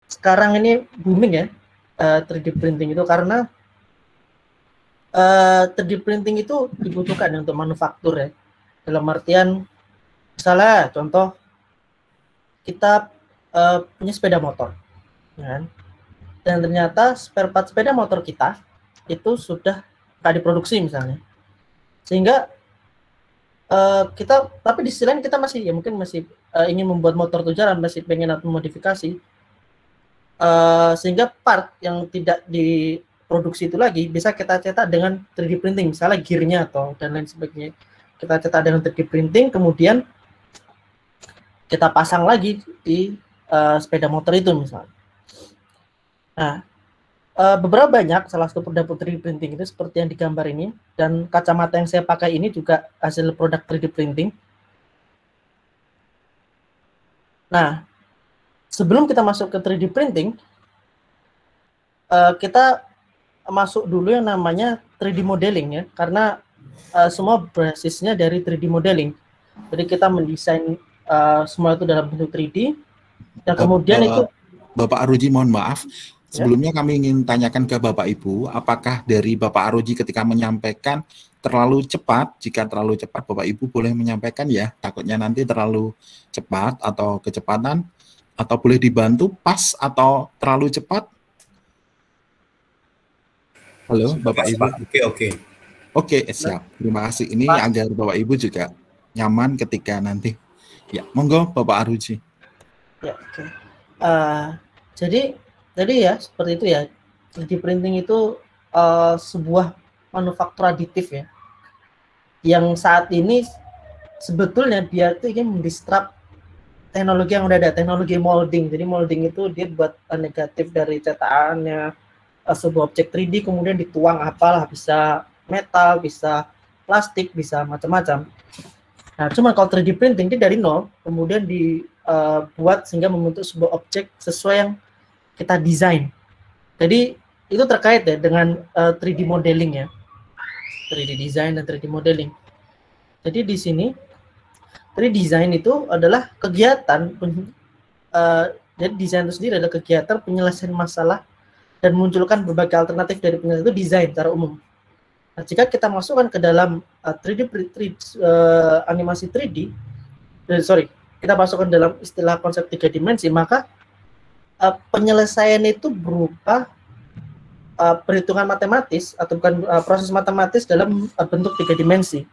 sekarang ini booming ya 3D printing itu, karena 3D printing itu dibutuhkan ya untuk manufaktur ya. Dalam artian, misalnya contoh kita punya sepeda motor, ya kan? Dan ternyata spare part sepeda motor kita itu sudah nggak diproduksi misalnya, sehingga kita, tapi di sisi lain kita masih ya mungkin masih ingin membuat motor itu jalan, masih pengen atau modifikasi, sehingga part yang tidak diproduksi itu lagi bisa kita cetak dengan 3D printing, misalnya gearnya atau dan lain sebagainya, kita cetak dengan 3D printing, kemudian kita pasang lagi di sepeda motor itu misalnya. Nah, beberapa banyak, salah satu produk 3D printing itu seperti yang digambar ini, dan kacamata yang saya pakai ini juga hasil produk 3D printing. Nah, sebelum kita masuk ke 3D printing, kita masuk dulu yang namanya 3D modeling ya, karena semua basisnya dari 3D modeling. Jadi kita mendesain semua itu dalam bentuk 3D, dan kemudian itu. Bapak Aroji, mohon maaf. Sebelumnya kami ingin tanyakan ke Bapak Ibu, apakah dari Bapak Aroji ketika menyampaikan terlalu cepat? Jika terlalu cepat, Bapak Ibu boleh menyampaikan ya, takutnya nanti terlalu cepat atau kecepatan, atau boleh dibantu pas atau terlalu cepat? Halo, Bapak Ibu. Oke, siap. Terima kasih. Ini agar Bapak Ibu juga nyaman ketika nanti. Ya, monggo Bapak Aroji. Ya, oke. Jadi ya seperti itu ya. 3D printing itu sebuah manufaktur aditif ya, yang saat ini sebetulnya dia tuh ingin mendisrupt teknologi yang udah ada, teknologi molding. Jadi molding itu dia buat negatif dari cetakannya sebuah objek 3D, kemudian dituang apalah, bisa metal, bisa plastik, bisa macam-macam. Nah, cuma kalau 3D printing dia dari nol, kemudian dibuat sehingga membentuk sebuah objek sesuai yang kita desain. Jadi itu terkait ya dengan 3D modeling ya, 3D design dan 3D modeling. Jadi di sini 3D design itu adalah kegiatan, jadi desain itu sendiri adalah kegiatan penyelesaian masalah dan munculkan berbagai alternatif dari penyelesaian itu desain secara umum. Nah, jika kita masukkan ke dalam 3D animasi 3D, kita masukkan dalam istilah konsep 3 dimensi, maka penyelesaian itu berupa perhitungan matematis atau bukan proses matematis dalam bentuk 3 dimensi.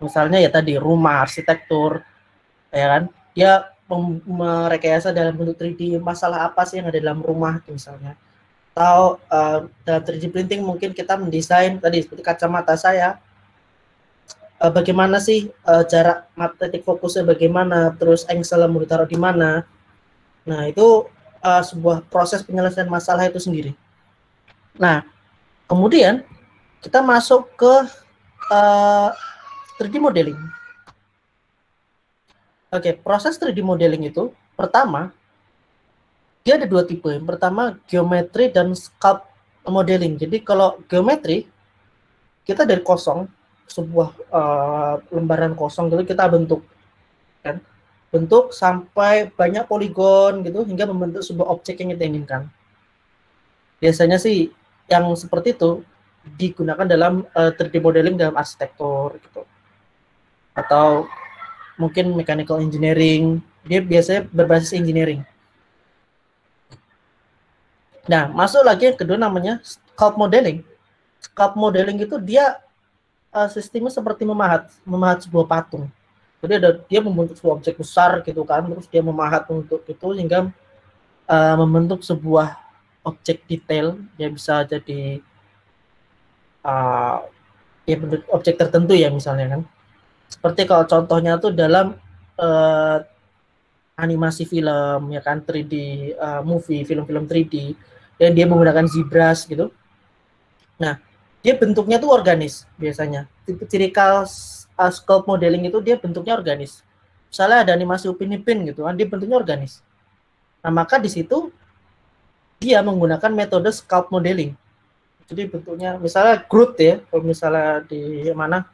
Misalnya ya tadi rumah, arsitektur, ya kan? Dia merekayasa dalam bentuk 3D masalah apa sih yang ada dalam rumah misalnya. Atau dalam 3D printing mungkin kita mendesain tadi seperti kacamata saya, bagaimana sih jarak titik fokusnya bagaimana, terus angle mau ditaruh di mana. Nah, itu sebuah proses penyelesaian masalah itu sendiri. Nah, kemudian kita masuk ke 3D modeling. Oke, proses 3D modeling itu pertama dia ada dua tipe. Yang pertama geometri dan sculpt modeling. Jadi kalau geometri kita dari kosong, sebuah lembaran kosong gitu kita bentuk, kan? Bentuk sampai banyak poligon gitu hingga membentuk sebuah objek yang kita inginkan. Biasanya sih yang seperti itu digunakan dalam 3D modeling dalam arsitektur gitu. Atau mungkin mechanical engineering, dia biasanya berbasis engineering. Nah, masuk lagi yang kedua namanya sculpt modeling. Sculpt modeling itu dia sistemnya seperti memahat sebuah patung. Jadi dia membentuk sebuah objek besar gitu kan, terus dia memahat untuk itu sehingga membentuk sebuah objek detail. Dia bisa jadi ya bentuk objek tertentu ya misalnya kan. Seperti kalau contohnya tuh dalam animasi film ya kan, 3D movie, film-film 3D, dan dia menggunakan ZBrush gitu. Nah, dia bentuknya tuh organis biasanya. Ciri khas sculpt modeling itu dia bentuknya organis. Misalnya ada animasi Upin Ipin gitu kan, dia bentuknya organis. Nah, maka di situ dia menggunakan metode sculpt modeling. Jadi bentuknya misalnya Groot ya, kalau misalnya di mana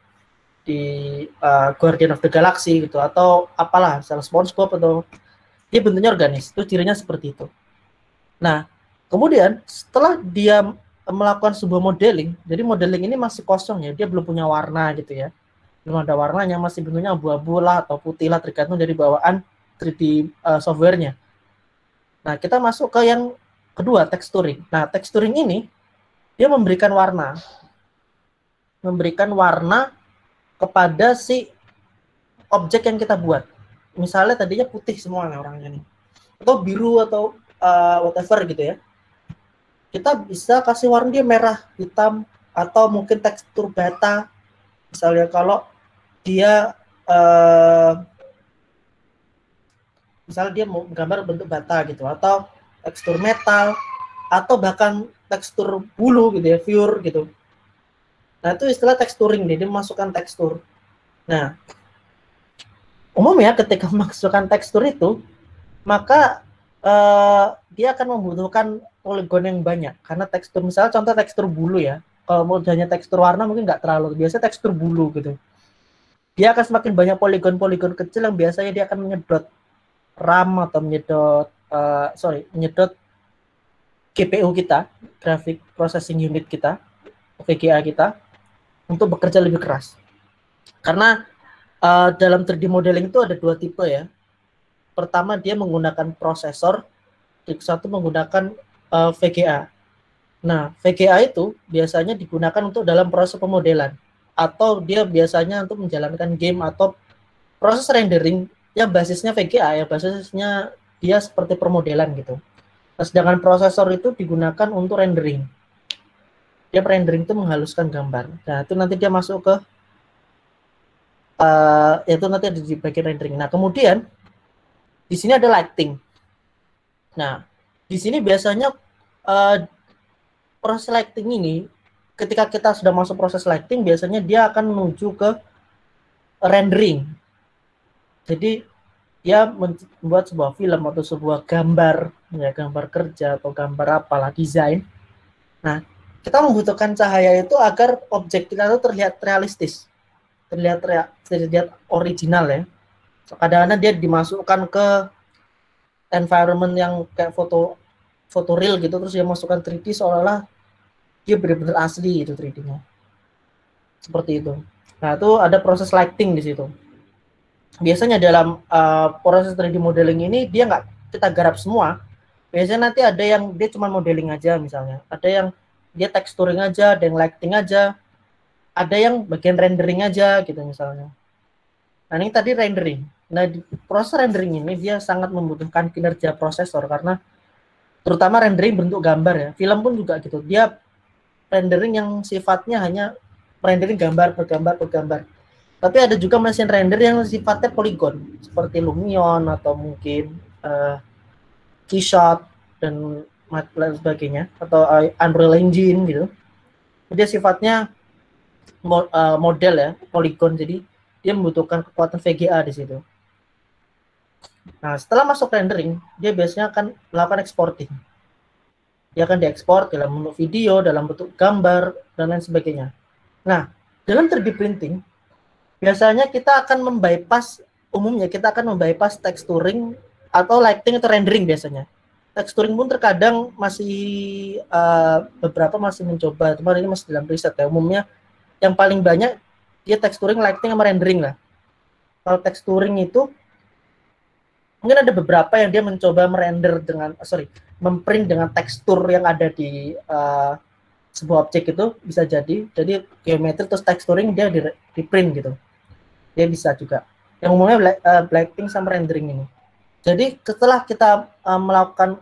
di Guardian of the Galaxy gitu, atau apalah misalnya SpongeBob atau Dia bentuknya organis, itu cirinya seperti itu. Nah, kemudian setelah dia melakukan sebuah modeling, jadi modeling ini masih kosong ya, dia belum punya warna gitu ya, belum ada warnanya, masih bentuknya abu-abu lah atau putih lah, tergantung dari bawaan 3D softwarenya. Nah, kita masuk ke yang kedua, texturing. Nah, texturing ini dia memberikan warna kepada si objek yang kita buat. Misalnya tadinya putih semuanya orangnya nih, atau biru atau whatever gitu ya. Kita bisa kasih warna dia merah, hitam, atau mungkin tekstur bata. Misalnya kalau dia misalnya dia mau gambar bentuk bata gitu, atau tekstur metal, atau bahkan tekstur bulu gitu ya, pure gitu. Nah, itu istilah texturing nih, dia memasukkan tekstur. Nah, umumnya ketika memasukkan tekstur itu, maka dia akan membutuhkan poligon yang banyak, karena tekstur, misalnya contoh tekstur bulu ya, kalau mau hanya tekstur warna mungkin nggak terlalu, biasanya tekstur bulu gitu, dia akan semakin banyak poligon-poligon kecil yang biasanya dia akan menyedot RAM atau menyedot GPU kita, graphic processing unit kita, VGA kita, untuk bekerja lebih keras. Karena dalam 3D modeling itu ada dua tipe ya. Pertama, dia menggunakan prosesor, satu menggunakan VGA. Nah, VGA itu biasanya digunakan untuk dalam proses pemodelan, atau dia biasanya untuk menjalankan game atau proses rendering yang basisnya VGA, ya basisnya dia seperti permodelan gitu. Nah, sedangkan prosesor itu digunakan untuk rendering. Dia rendering itu menghaluskan gambar. Nah, itu nanti dia masuk ke itu nanti ada di bagian rendering. Nah, kemudian di sini ada lighting. Nah, di sini biasanya proses lighting ini, ketika kita sudah masuk proses lighting, biasanya dia akan menuju ke rendering. Jadi dia membuat sebuah film atau sebuah gambar, ya gambar kerja atau gambar apalah, desain. Nah, kita membutuhkan cahaya itu agar objek kita itu terlihat realistis, terlihat original ya. Kadang-kadang dia dimasukkan ke environment yang kayak foto real gitu, terus dia masukkan 3D seolah-olah dia benar-benar asli itu 3D-nya. Seperti itu. Nah, itu ada proses lighting di situ. Biasanya dalam proses 3D modeling ini dia nggak kita garap semua. Biasanya nanti ada yang dia cuma modeling aja misalnya, ada yang dia texturing aja, ada yang lighting aja, ada yang bagian rendering aja gitu misalnya. Nah, ini tadi rendering. Nah, di proses rendering ini dia sangat membutuhkan kinerja prosesor, karena terutama rendering bentuk gambar ya. Film pun juga gitu. Dia rendering yang sifatnya hanya rendering gambar per gambar. Tapi ada juga mesin render yang sifatnya poligon, seperti Lumion atau mungkin Keyshot dan lain sebagainya, atau Unreal Engine gitu. Dia sifatnya model ya, poligon, jadi dia membutuhkan kekuatan VGA di situ. Nah, setelah masuk rendering, dia biasanya akan melakukan exporting. Dia akan diekspor dalam bentuk video, dalam bentuk gambar, dan lain sebagainya. Nah, dalam 3D printing, biasanya kita akan umumnya kita akan membypass texturing atau lighting atau rendering biasanya. Texturing pun terkadang masih beberapa masih mencoba, cuma ini masih dalam riset ya. Umumnya yang paling banyak dia texturing, lighting, sama rendering lah. Kalau texturing itu mungkin ada beberapa yang dia mencoba memprint dengan tekstur yang ada di sebuah objek, itu bisa jadi geometri terus texturing dia di print gitu. Dia bisa juga. Yang umumnya lighting sama rendering ini. Jadi setelah kita melakukan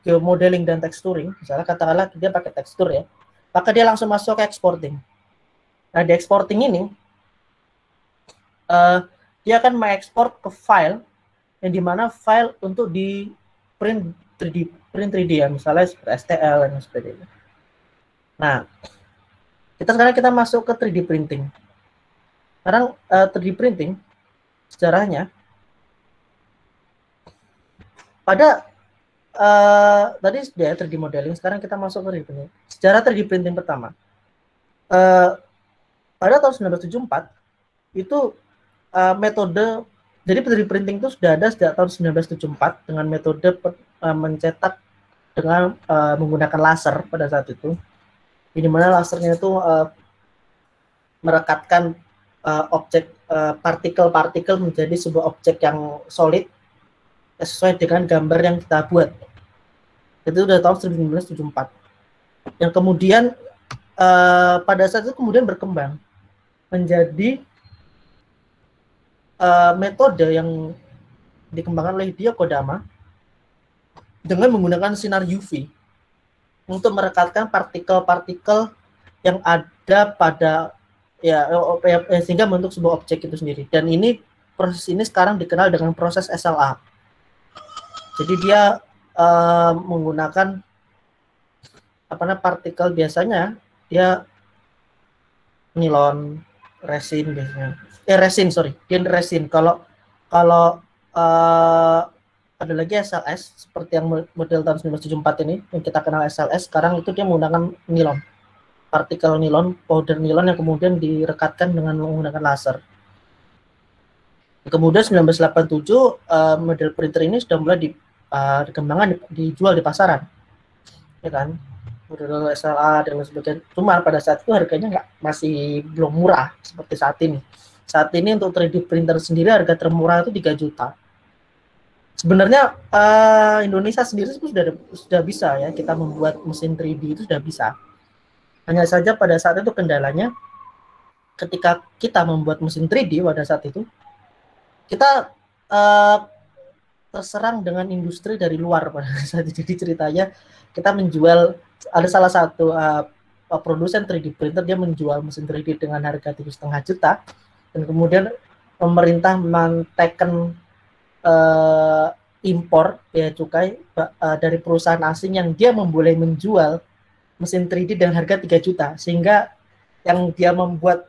geomodeling dan texturing, misalnya katakanlah dia pakai tekstur ya, maka dia langsung masuk ke exporting. Nah, di exporting ini dia akan mengekspor ke file yang dimana file untuk di print 3D ya, misalnya STL dan sebagainya. Nah, sekarang masuk ke 3D printing. Sekarang 3D printing sejarahnya pada tadi sudah 3D modeling, sekarang kita masuk ke 3D printing. Sejarah 3D printing pertama pada tahun 1974 itu metode Jadi 3D printing itu sudah ada sejak tahun 1974 dengan metode mencetak dengan menggunakan laser pada saat itu. Di mana lasernya itu merekatkan objek partikel-partikel menjadi sebuah objek yang solid sesuai dengan gambar yang kita buat. Itu udah tahun 1974. Yang kemudian pada saat itu kemudian berkembang menjadi metode yang dikembangkan oleh Hideo Kodama dengan menggunakan sinar UV untuk merekatkan partikel-partikel yang ada pada sehingga membentuk sebuah objek itu sendiri. Dan ini proses ini sekarang dikenal dengan proses SLA. Jadi dia menggunakan partikel, biasanya dia nilon, resin biasanya. Resin. Kalau ada lagi SLS seperti yang model tahun 1974 ini yang kita kenal SLS, sekarang itu dia menggunakan nilon, partikel nilon, powder nilon yang kemudian direkatkan dengan menggunakan laser. Kemudian 1987 model printer ini sudah mulai dikembangkan, dijual di pasaran, ya kan, model SLA dan sebagainya. Cuma pada saat itu harganya masih belum murah seperti saat ini. Saat ini untuk 3D printer sendiri harga termurah itu 3 juta. Sebenarnya Indonesia sendiri sudah bisa ya, kita membuat mesin 3D itu sudah bisa. Hanya saja pada saat itu kendalanya ketika kita membuat mesin 3D pada saat itu kita terserang dengan industri dari luar pada saat itu. Jadi ceritanya kita menjual, ada salah satu produsen 3D printer, dia menjual mesin 3D dengan harga 3,5 juta, dan kemudian pemerintah menteken impor bea cukai dari perusahaan asing yang dia memboleh menjual mesin 3D dengan harga 3 juta, sehingga yang dia membuat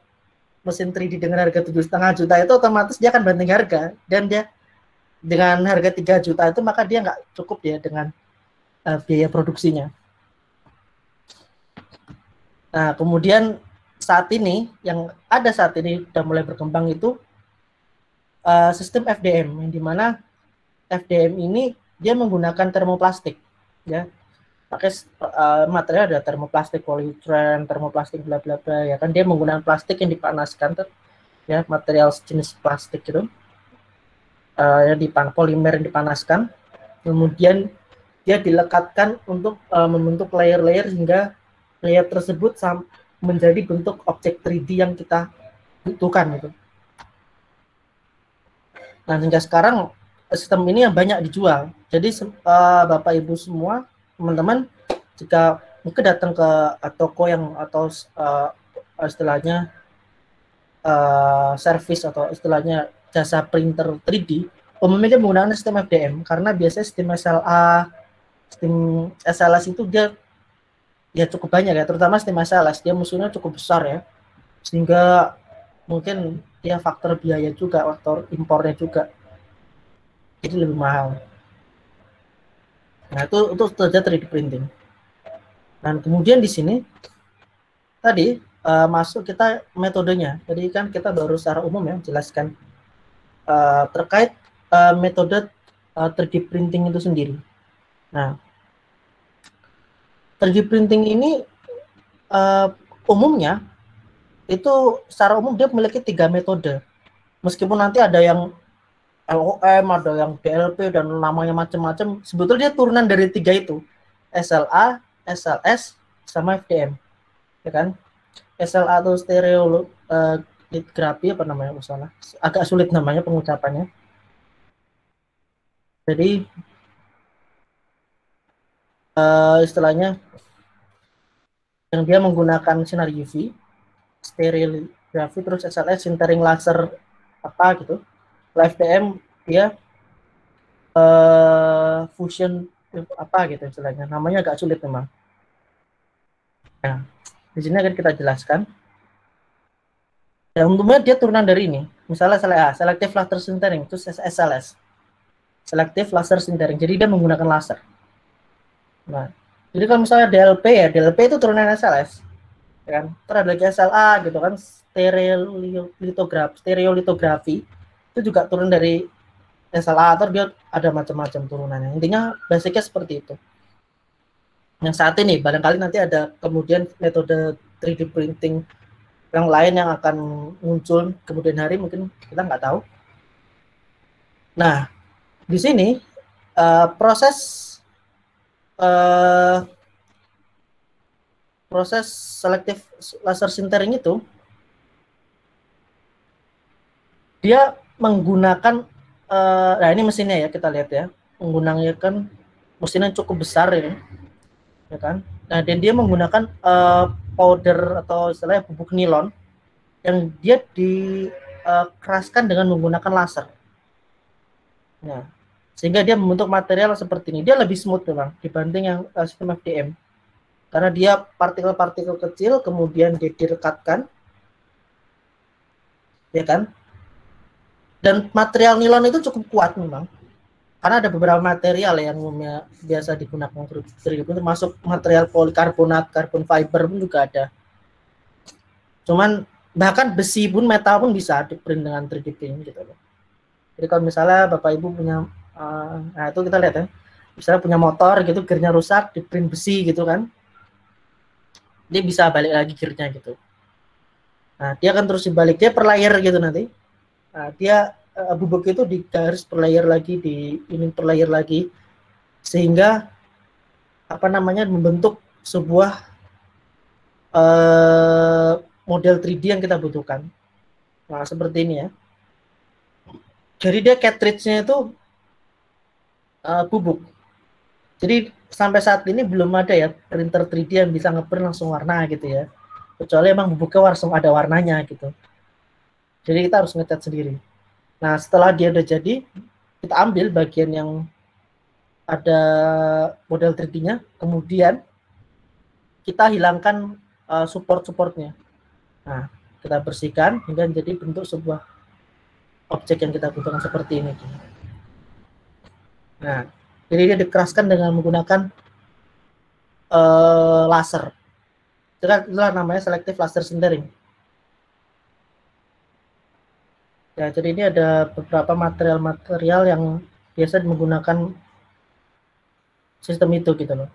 mesin 3D dengan harga 7,5 juta itu otomatis dia akan banting harga, dan dia dengan harga 3 juta itu maka dia nggak cukup ya dengan biaya produksinya. Nah, kemudian saat ini yang ada saat ini sudah mulai berkembang itu sistem FDM, yang dimana FDM ini dia menggunakan termoplastik, ya, pakai material ada termoplastik, polyurethane, termoplastik bla bla bla, ya kan, dia menggunakan plastik yang dipanaskan, ya, material jenis plastik itu, polimer yang dipanaskan, kemudian dia dilekatkan untuk membentuk layer-layer hingga layer tersebut menjadi bentuk objek 3D yang kita butuhkan gitu. Nah, hingga sekarang sistem ini yang banyak dijual. Jadi Bapak Ibu semua, teman-teman, jika mungkin datang ke toko yang atau istilahnya service atau istilahnya jasa printer 3D, umumnya dia menggunakan sistem FDM karena biasanya sistem SLS itu dia cukup banyak ya, terutama sistem SLS dia musuhnya cukup besar ya, sehingga mungkin dia faktor biaya juga, faktor impornya juga, jadi lebih mahal. Nah, itu saja 3D printing. Dan kemudian di sini tadi masuk kita metodenya. Tadi kan kita baru secara umum ya jelaskan terkait metode 3D printing itu sendiri. Nah, 3D printing ini umumnya itu secara umum dia memiliki 3 metode. Meskipun nanti ada yang LOM, ada yang DLP, dan namanya macam-macam, sebetulnya dia turunan dari 3 itu. SLA, SLS, sama FDM. Ya kan? SLA atau stereolithografi, apa namanya, masalah. Agak sulit namanya pengucapannya. Jadi istilahnya yang dia menggunakan sinar UV, stereolithografi, terus SLS sintering laser apa gitu. FDM dia fusion apa gitu istilahnya, namanya agak sulit memang. Nah, di sini akan kita jelaskan. Ya, umumnya dia turunan dari ini. Misalnya selective laser sintering, itu SLS. Selective laser sintering. Jadi dia menggunakan laser. Nah, jadi kalau misalnya DLP ya, DLP itu turunan SLS. Ya kan? Terus ada lagi SLA gitu kan, stereolitografi. itu juga turun dari SLA, atau dia ada macam-macam turunannya. Intinya basicnya seperti itu. Yang saat ini barangkali nanti ada kemudian metode 3D printing yang lain yang akan muncul kemudian hari, mungkin kita nggak tahu. Nah, di sini proses selective laser sintering itu dia menggunakan nah ini mesinnya ya, kita lihat ya, menggunakan mesinnya cukup besar ini, ya kan. Nah, dan dia menggunakan powder atau istilahnya bubuk nilon yang dia dikeraskan dengan menggunakan laser. Nah, sehingga dia membentuk material seperti ini. Dia lebih smooth memang dibanding yang sistem FDM. Karena dia partikel-partikel kecil kemudian dia direkatkan, ya kan? Dan material nilon itu cukup kuat memang. Karena ada beberapa material yang biasa digunakan untuk 3D printing, termasuk material polikarbonat, karbon fiber pun juga ada. Cuman bahkan besi pun, metal pun bisa di print dengan 3D printing gitu loh. Jadi kalau misalnya Bapak Ibu punya nah itu kita lihat ya. Misalnya punya motor gitu, gearnya rusak, di print besi gitu kan. Dia bisa balik lagi gearnya gitu. Nah, dia akan terus dibalik, dia per layer gitu nanti. Nah, dia bubuk itu digaris per layer lagi, per layer lagi, sehingga apa namanya membentuk sebuah model 3D yang kita butuhkan. Nah, seperti ini ya. Jadi dia cartridge-nya itu bubuk. Jadi sampai saat ini belum ada ya printer 3D yang bisa ngeprint langsung warna gitu ya. Kecuali emang bubuknya langsung ada warnanya gitu. Jadi kita harus ngecat sendiri. Nah, setelah dia udah jadi, kita ambil bagian yang ada model 3D-nya, kemudian kita hilangkan support-supportnya. Nah, kita bersihkan hingga jadi bentuk sebuah objek yang kita butuhkan seperti ini. Nah, jadi dia dikeraskan dengan menggunakan laser. Itulah namanya selective laser sintering. Ya, jadi ini ada beberapa material-material yang biasa menggunakan sistem itu gitu loh.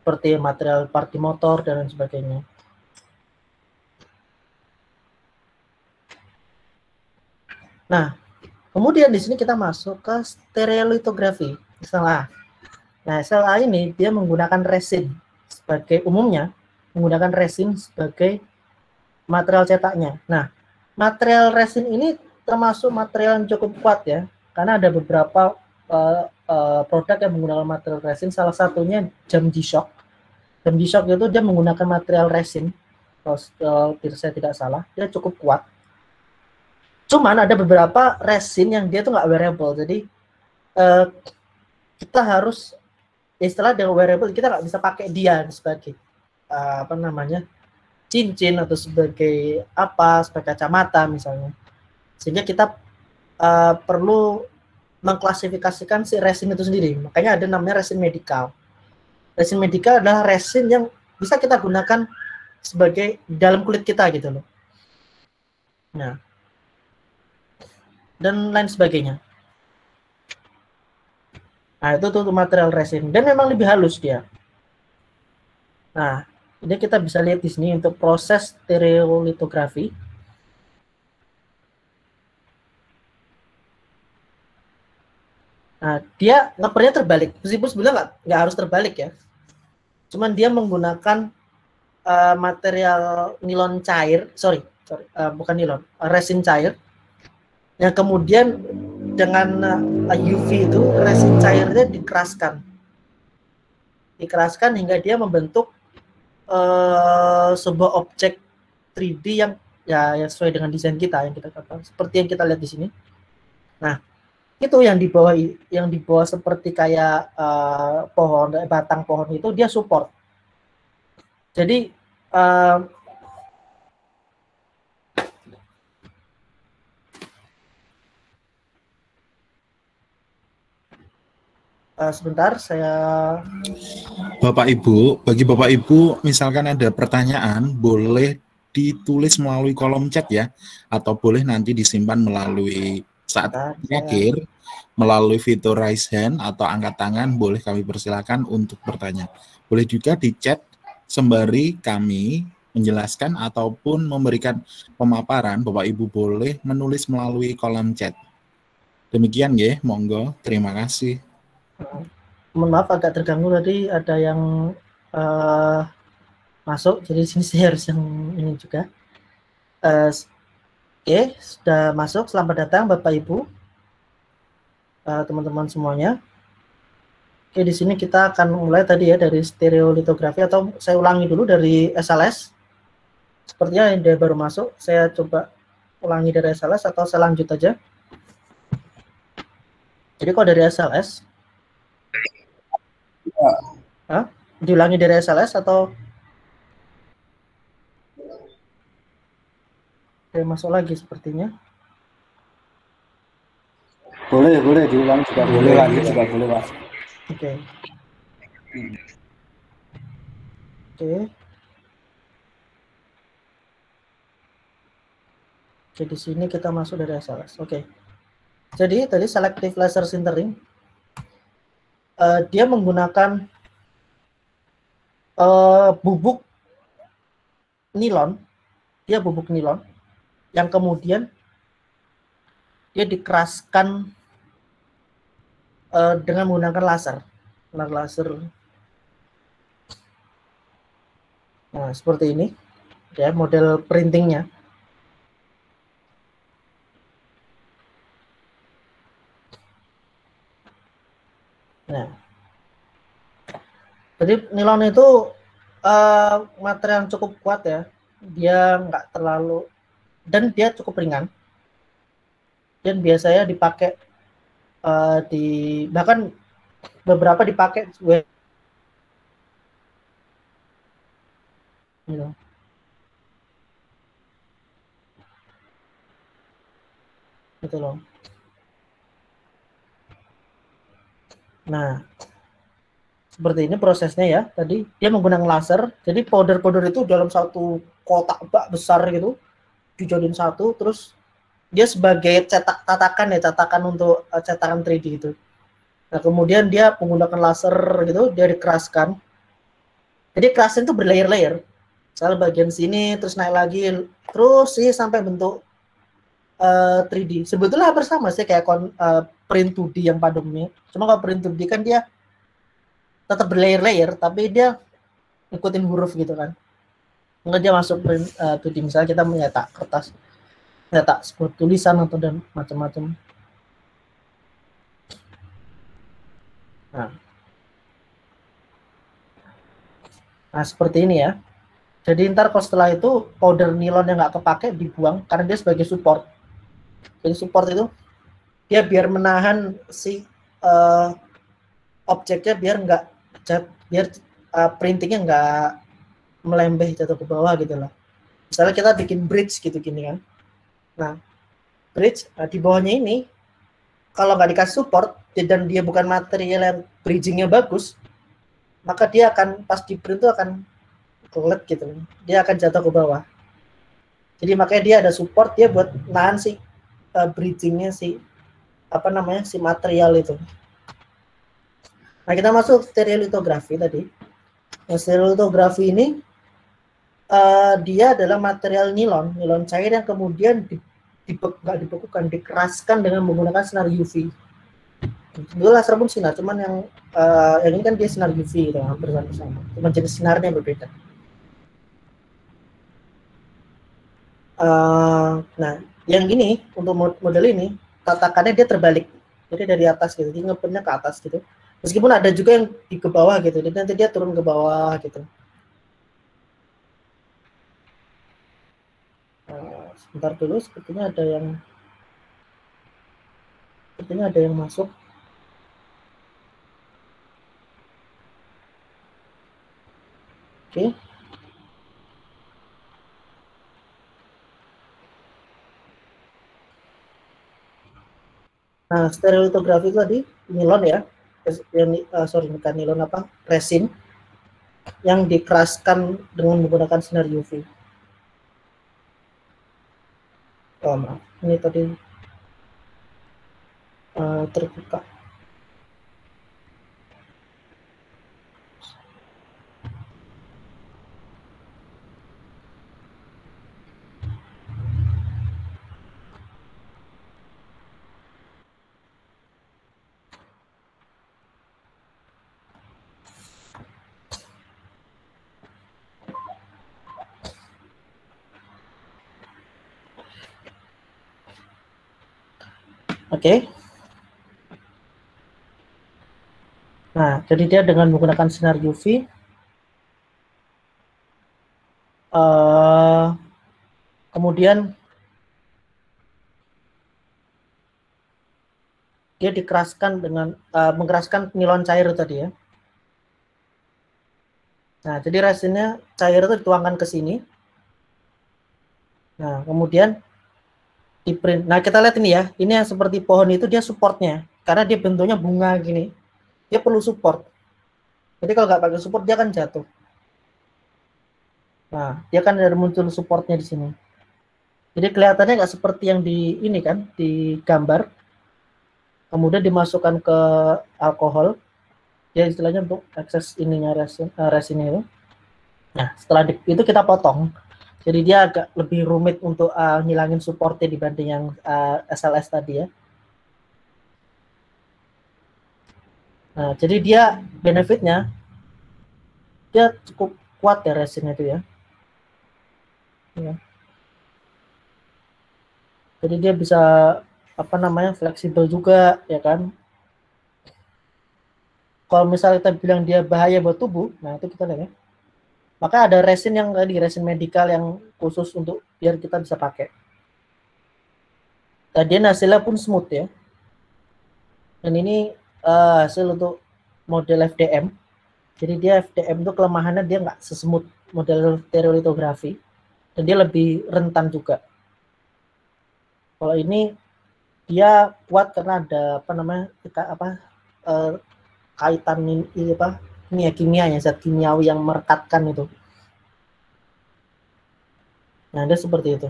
Seperti material parti motor dan lain sebagainya. Nah, kemudian di sini kita masuk ke stereolitografi. SLA. Nah, SLA ini dia menggunakan resin sebagai umumnya, menggunakan resin sebagai material cetaknya. Nah, material resin ini termasuk material yang cukup kuat ya, karena ada beberapa produk yang menggunakan material resin. Salah satunya jam G-Shock. Jam G-Shock itu dia menggunakan material resin, kalau saya tidak salah, dia cukup kuat. Cuman ada beberapa resin yang dia tuh nggak wearable, jadi kita harus istilah dengan wearable, kita nggak bisa pakai dia sebagai apa namanya cincin atau sebagai apa, sebagai kacamata misalnya. Sehingga kita perlu mengklasifikasikan si resin itu sendiri. Makanya ada namanya resin medikal. Resin medikal adalah resin yang bisa kita gunakan sebagai dalam kulit kita gitu loh. Nah, dan lain sebagainya. Nah, itu tuh material resin. Dan memang lebih halus dia. Nah, ini kita bisa lihat di sini untuk proses stereolitografi. Nah, dia ngeprintnya terbalik. Meskipun sebenarnya nggak harus terbalik ya. Cuman dia menggunakan material nilon cair, bukan nilon, resin cair. Yang kemudian dengan UV itu resin cairnya dikeraskan hingga dia membentuk sebuah objek 3D yang ya sesuai dengan desain kita, yang kita katakan seperti yang kita lihat di sini. Nah, itu yang di bawah seperti kayak pohon, batang pohon itu dia support. Jadi sebentar, saya Bapak Ibu, bagi Bapak Ibu misalkan ada pertanyaan boleh ditulis melalui kolom chat ya, atau boleh nanti disimpan melalui Saat terakhir, melalui fitur raise hand atau angkat tangan, boleh kami persilakan untuk bertanya. Boleh juga di chat sembari kami menjelaskan ataupun memberikan pemaparan, Bapak Ibu boleh menulis melalui kolom chat. Demikian ya, monggo. Terima kasih. Mohon maaf agak terganggu tadi, ada yang masuk, jadi sini saya harus yang ini juga. Oke, sudah masuk. Selamat datang Bapak Ibu, teman-teman semuanya. Oke, di sini kita akan mulai tadi ya dari stereolitografi, atau saya ulangi dulu dari SLS. Sepertinya dia baru masuk, saya coba ulangi dari SLS atau saya lanjut aja. Jadi kalau dari SLS, diulangi dari SLS atau dia masuk lagi sepertinya. Boleh diulang juga boleh, lanjut juga boleh, Pak. Oke. Oke. Oke, di sini kita masuk dari SLS. Oke. Jadi tadi selective laser sintering, dia menggunakan bubuk nilon, yang kemudian dia dikeraskan dengan menggunakan laser. Nah, seperti ini ya model printingnya. Nah, jadi nilon itu material yang cukup kuat ya, dia nggak terlalu, dan dia cukup ringan, dan biasanya dipakai bahkan beberapa dipakai gitu loh. Nah, seperti ini prosesnya ya. Tadi dia menggunakan laser, jadi powder-powder itu dalam satu kotak bak besar gitu, dijadiin satu, terus dia sebagai cetakan untuk cetakan 3D itu. Nah, kemudian dia menggunakan laser gitu, dia dikeraskan. Jadi kerasnya itu berlayer-layer. Misalnya bagian sini, terus naik lagi, terus sih sampai bentuk 3D. Sebetulnya hampir sama sih kayak print 2D yang pada umumnya. Cuma kalau print 2D kan dia tetap berlayer-layer, tapi dia ikutin huruf gitu kan. Nggak dia masuk print 2D. Misalnya kita menyetak kertas, menyetak sebuah tulisan atau dan macam-macam. Nah, seperti ini ya. Jadi ntar kalau setelah itu powder nilon yang nggak kepake dibuang karena dia sebagai support. Jadi support itu dia biar menahan si objeknya biar printingnya nggak melembeh jatuh ke bawah gitu lah. Misalnya kita bikin bridge gitu gini kan. Nah, bridge di bawahnya ini kalau nggak dikasih support dan dia bukan material yang bridgingnya bagus, maka dia akan pas di print itu akan kelet gitu, dia akan jatuh ke bawah. Jadi makanya dia ada support, dia buat nahan si bridgingnya si material itu. Nah, kita masuk stereolitografi tadi. Nah, stereolitografi ini dia adalah material nilon cair yang kemudian nggak dibekukan, dikeraskan dengan menggunakan sinar UV. Dulu laser pun sinar, cuman yang ini kan dia sinar UV gitu, hampir sama. Cuma jenis sinarnya berbeda. Nah, yang ini untuk model ini tatakannya dia terbalik, jadi dari atas gitu, dia ngeprintnya ke atas gitu. Meskipun ada juga yang ke bawah gitu, jadi nanti dia turun ke bawah gitu. Sebentar dulu, sepertinya ada yang masuk. Oke. Nah, stereolitografi tadi nilon ya, bukan nilon, resin yang dikeraskan dengan menggunakan sinar UV. Oh maaf, ini tadi terbuka. Oke. Nah, jadi dia dengan menggunakan sinar UV, kemudian dia dikeraskan dengan mengeraskan nilon cair tadi ya. Nah, jadi resinnya cair itu dituangkan ke sini. Nah, kemudian di print. Nah, kita lihat ini ya. Ini yang seperti pohon itu dia supportnya. Karena dia bentuknya bunga gini. Dia perlu support. Jadi kalau nggak pakai support dia akan jatuh. Nah, dia kan ada muncul supportnya di sini. Jadi kelihatannya nggak seperti yang di ini kan, di gambar. Kemudian dimasukkan ke alkohol. Ya istilahnya untuk akses ininya resinnya itu. Nah, setelah itu kita potong. Jadi dia agak lebih rumit untuk ngilangin supportnya dibanding yang SLS tadi ya. Nah, jadi dia benefitnya dia cukup kuat ya resinnya itu ya. Jadi dia bisa apa namanya fleksibel juga ya kan. Kalau misalnya kita bilang dia bahaya buat tubuh, nah itu kita lihat ya. Maka ada resin yang tadi resin medikal yang khusus untuk biar kita bisa pakai. Tadi hasilnya pun smooth ya. Dan ini hasil untuk model FDM. Jadi dia FDM itu kelemahannya dia nggak sesmooth model stereolitografi dan dia lebih rentan juga. Kalau ini dia kuat karena ada apa namanya kaitan ini apa kimianya zat kimiawi yang merekatkan itu. Nah, dia seperti itu.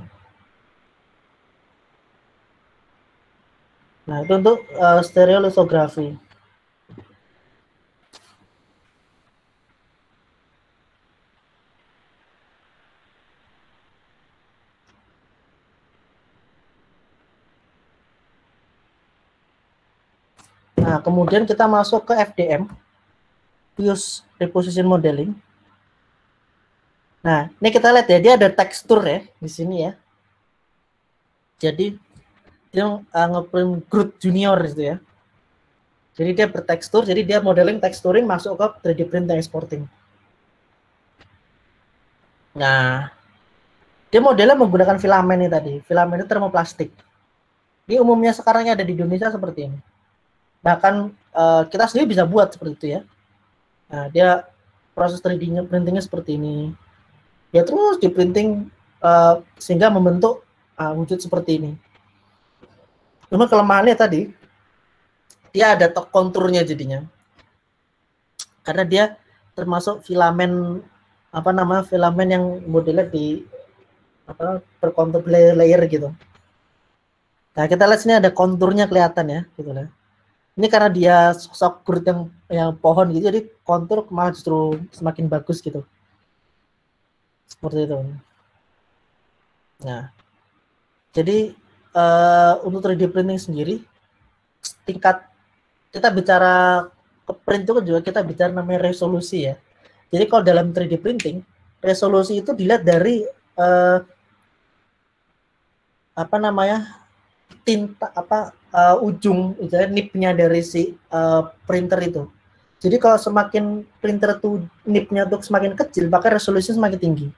Nah, itu untuk stereolitografi. Nah, kemudian kita masuk ke FDM, Fuse Deposition Modeling. Nah, ini kita lihat ya, dia ada tekstur ya di sini ya. Jadi dia ngeprint Groot Junior gitu ya. Jadi dia bertekstur, jadi dia modeling texturing masuk ke 3D printing exporting. Nah, dia modelnya menggunakan filamen ini tadi. Filamen itu termoplastik. Ini umumnya sekarang ada di Indonesia seperti ini. Bahkan kita sendiri bisa buat seperti itu ya. Nah, dia proses 3D printingnya seperti ini. Dia terus di printing sehingga membentuk wujud seperti ini. Cuma kelemahannya tadi, dia ada konturnya jadinya. Karena dia termasuk filamen apa namanya filamen yang modelnya di apa berkontur layer gitu. Nah, kita lihat sini ada konturnya kelihatan ya, gitu lah. Ini karena dia sosok Groot yang pohon gitu, jadi kontur malah justru semakin bagus gitu. Seperti itu. Nah, jadi untuk 3D printing sendiri, tingkat kita bicara ke print itu juga kita bicara namanya resolusi ya. Jadi kalau dalam 3D printing, resolusi itu dilihat dari apa namanya tinta ujung misalnya nipnya dari si printer itu. Jadi kalau semakin printer tuh nipnya tuh semakin kecil, maka resolusinya semakin tinggi.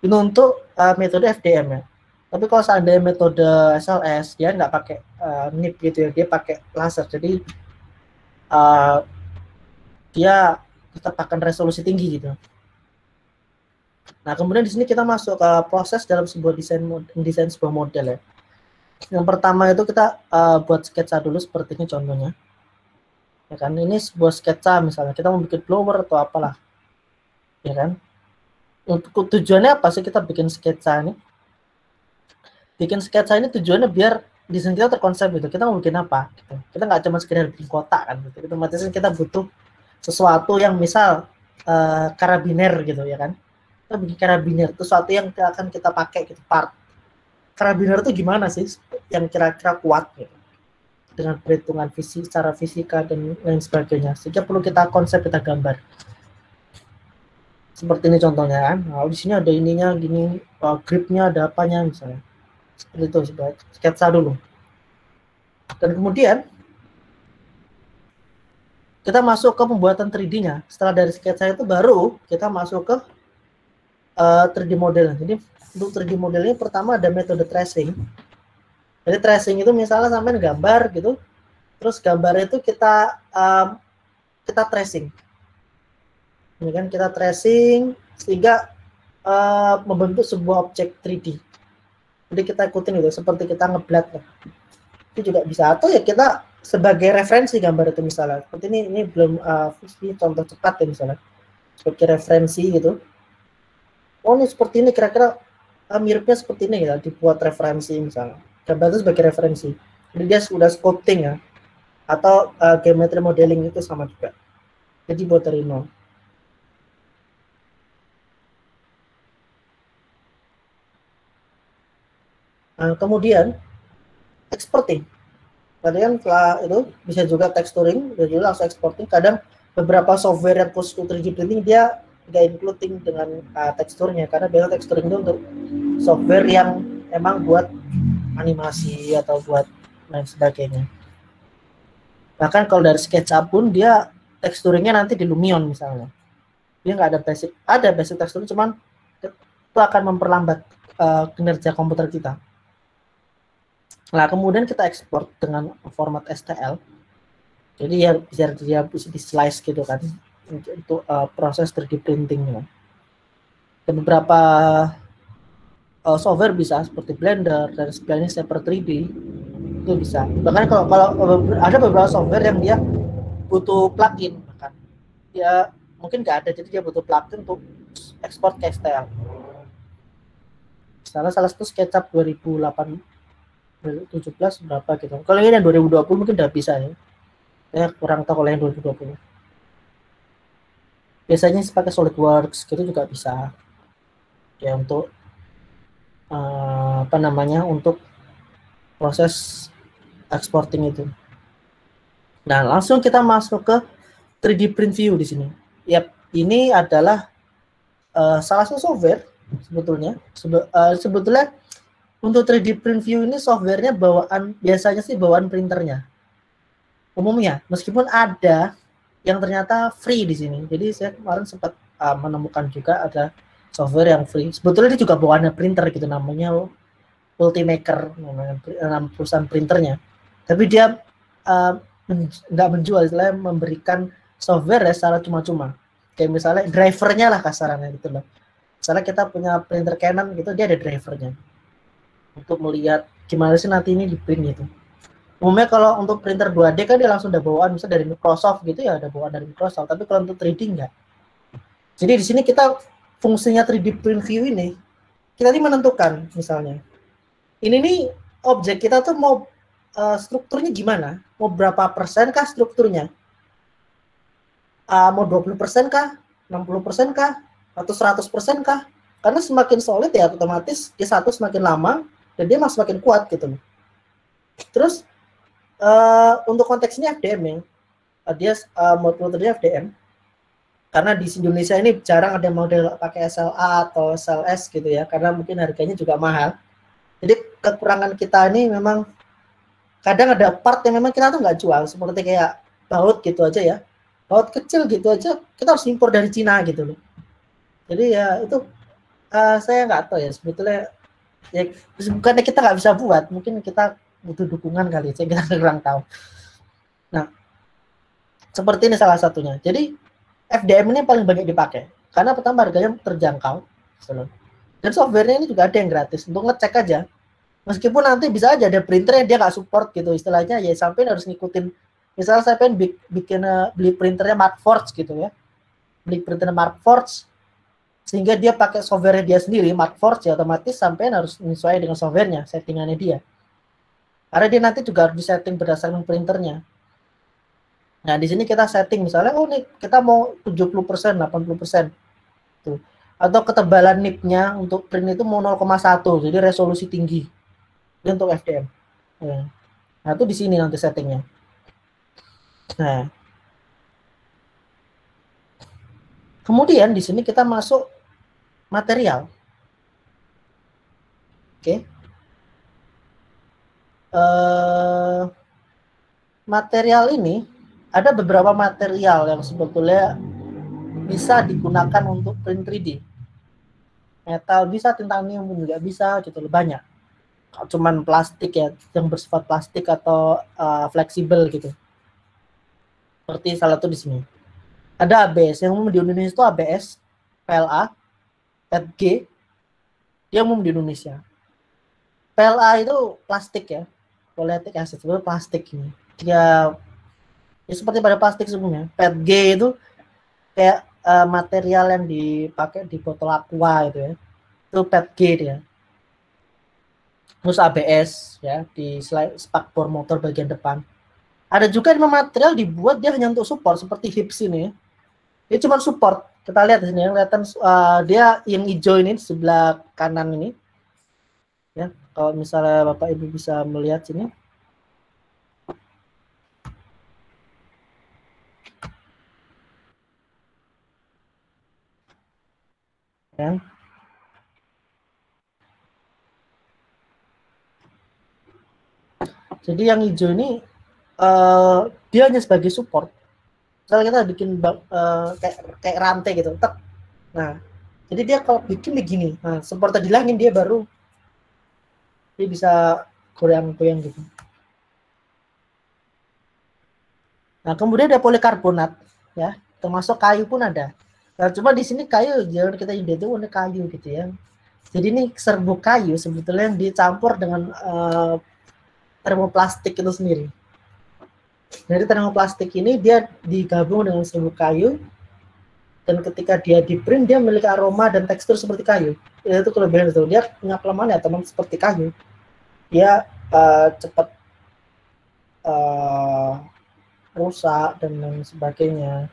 Ini untuk metode FDM ya. Tapi kalau seandainya metode SLS, dia nggak pakai nip gitu ya, dia pakai laser. Jadi dia tetap akan resolusi tinggi gitu. Nah, kemudian di sini kita masuk ke proses dalam sebuah desain sebuah model ya. Yang pertama itu kita buat sketsa dulu seperti ini contohnya. Ya kan, ini sebuah sketsa misalnya kita mau bikin blower atau apalah. Ya kan? Untuk tujuannya apa sih kita bikin sketsa ini? Bikin sketsa ini tujuannya biar di sini kita terkonsep gitu, kita mau bikin apa gitu. Kita nggak cuma sekedar bikin kotak kan gitu. Otomatis kita butuh sesuatu yang misal karabiner gitu ya kan. Kita bikin karabiner itu sesuatu yang akan kita pakai gitu, part. Karabiner itu gimana sih yang kira-kira kuat gitu, dengan perhitungan secara fisika dan lain sebagainya, sehingga perlu kita konsep, kita gambar. Seperti ini contohnya kan. Nah, di sini ada ininya gini, gripnya ada apanya misalnya. Seperti itu, sketsa dulu. Dan kemudian kita masuk ke pembuatan 3D-nya. Setelah dari sketsa itu baru kita masuk ke 3D model. Jadi untuk 3D modelnya pertama ada metode tracing. Jadi tracing itu misalnya sampai gambar gitu, terus gambar itu kita tracing. Ini kan kita tracing sehingga membentuk sebuah objek 3D. Jadi kita ikutin itu seperti kita ngeblat. Itu juga bisa, atau ya kita sebagai referensi gambar itu misalnya. Seperti ini belum contoh cepat ya misalnya. Sebagai referensi gitu. Oh ini seperti ini, kira-kira miripnya seperti ini ya, dibuat referensi misalnya. Gambar itu sebagai referensi. Jadi dia sudah sculpting ya. Atau geometry modeling itu sama juga. Jadi buat dari nol. Kemudian exporting. Tadi kan setelah itu bisa juga texturing, dan juga langsung exporting. Kadang beberapa software yang khusus 3D printing dia nggak including dengan teksturnya, karena biasa texturing itu untuk software yang emang buat animasi atau buat lain sebagainya. Bahkan kalau dari SketchUp pun dia teksturingnya nanti di Lumion misalnya. Dia nggak ada basic texturing, cuman itu akan memperlambat kinerja komputer kita. Nah, kemudian kita ekspor dengan format STL. Jadi ya dia bisa di slice gitu kan untuk proses 3D printing. Dan beberapa software bisa seperti Blender dan sebagainya, Shaper 3D itu bisa. Bahkan kalau ada beberapa software yang dia butuh plugin, bahkan dia mungkin nggak ada, jadi dia butuh plugin untuk ekspor ke STL. Salah satu SketchUp 2017 berapa gitu. Kalau ini yang 2020 mungkin udah bisa ya. Saya kurang tahu kalau yang 2020. Biasanya pakai SolidWorks gitu juga bisa. Ya untuk untuk proses exporting itu. Nah, langsung kita masuk ke 3D print view di sini. Yap, ini adalah salah satu software sebetulnya. Sebetulnya untuk 3D print view ini softwarenya biasanya sih bawaan printernya. Umumnya, meskipun ada yang ternyata free di sini. Jadi saya kemarin sempat menemukan juga ada software yang free. Sebetulnya ini juga bawaannya printer gitu, namanya Ultimaker, nama perusahaan printernya. Tapi dia nggak menjual, istilahnya memberikan software ya secara cuma-cuma. Kayak misalnya drivernya lah kasarannya gitu loh. Misalnya kita punya printer Canon gitu, dia ada drivernya untuk melihat gimana sih nanti ini di print gitu. Umumnya kalau untuk printer 2D kan dia langsung ada bawaan, misalnya dari Microsoft gitu ya, ada bawaan dari Microsoft. Tapi kalau untuk 3D enggak. Jadi di sini kita fungsinya 3D print view ini, kita ini menentukan misalnya, ini nih objek kita tuh mau strukturnya gimana, mau berapa persen kah strukturnya, mau 20% kah, 60% kah, atau 100% kah? Karena semakin solid ya otomatis dia satu semakin lama dan dia masih semakin kuat gitu. Terus untuk konteks ini FDM ya, dia model FDM. Karena di Indonesia ini jarang ada model pakai SLA atau SLS gitu ya, karena mungkin harganya juga mahal. Jadi kekurangan kita ini memang kadang ada part yang memang kita tuh nggak jual, seperti kayak baut gitu aja ya, baut kecil gitu aja kita harus impor dari Cina gitu loh. Jadi ya itu saya nggak tahu ya sebetulnya ya, bukannya kita nggak bisa buat, mungkin kita butuh dukungan kali, saya kita kurang tahu. Nah, seperti ini salah satunya. Jadi FDM ini paling banyak dipakai karena pertama harganya terjangkau, dan softwarenya ini juga ada yang gratis untuk ngecek aja. Meskipun nanti bisa aja ada printer yang dia nggak support gitu, istilahnya ya sampai harus ngikutin. Misalnya saya pengen beli printernya Markforged gitu ya, beli printer Markforged sehingga dia pakai softwarenya dia sendiri Markforged ya, otomatis sampai harus menyesuaikan dengan softwarenya, settingannya dia. Karena dia nanti juga harus disetting berdasarkan printernya. Nah, di sini kita setting misalnya, oh nih kita mau 70%, 80%. Tuh. Atau ketebalan nipnya untuk print itu mau 0,1, jadi resolusi tinggi. Ini untuk FDM. Nah, itu di sini nanti settingnya. Nah, kemudian di sini kita masuk material. Oke. Material ini ada beberapa material yang sebetulnya bisa digunakan untuk print 3D. Metal bisa, titanium juga bisa, gitu loh, banyak. Cuman plastik ya, yang bersifat plastik atau fleksibel gitu. Seperti salah satu di sini. Ada ABS, yang umum di Indonesia itu ABS, PLA, PETG, dia umum di Indonesia. PLA itu plastik ya, polyethylene acid, itu plastik ini. Ya seperti pada plastik sebelumnya. PETG itu kayak material yang dipakai di botol aqua itu ya. Itu PETG dia. Terus ABS ya di spakbor motor bagian depan. Ada juga yang material dibuat dia hanya untuk support seperti hips ini ya. Dia cuma support. Kita lihat di sini yang kelihatan dia yang hijau ini di sebelah kanan ini. Ya, kalau misalnya Bapak Ibu bisa melihat sini. Ya. Jadi yang hijau ini dia hanya sebagai support. Misalnya kita bikin kayak rantai gitu. Nah, jadi dia kalau bikin begini, nah, supportnya dihilangin dia baru dia bisa goyang-goyang gitu. Nah, kemudian ada polikarbonat ya, termasuk kayu pun ada. Nah, cuma di sini kayu jangan kita identik kayu gitu ya. Jadi ini serbuk kayu sebetulnya yang dicampur dengan termoplastik itu sendiri. Jadi termoplastik ini dia digabung dengan serbuk kayu, dan ketika dia di print dia memiliki aroma dan tekstur seperti kayu. Itu kelebihan itu. Dia punya kelemahan ya teman seperti kayu. Dia cepat rusak dan lain sebagainya.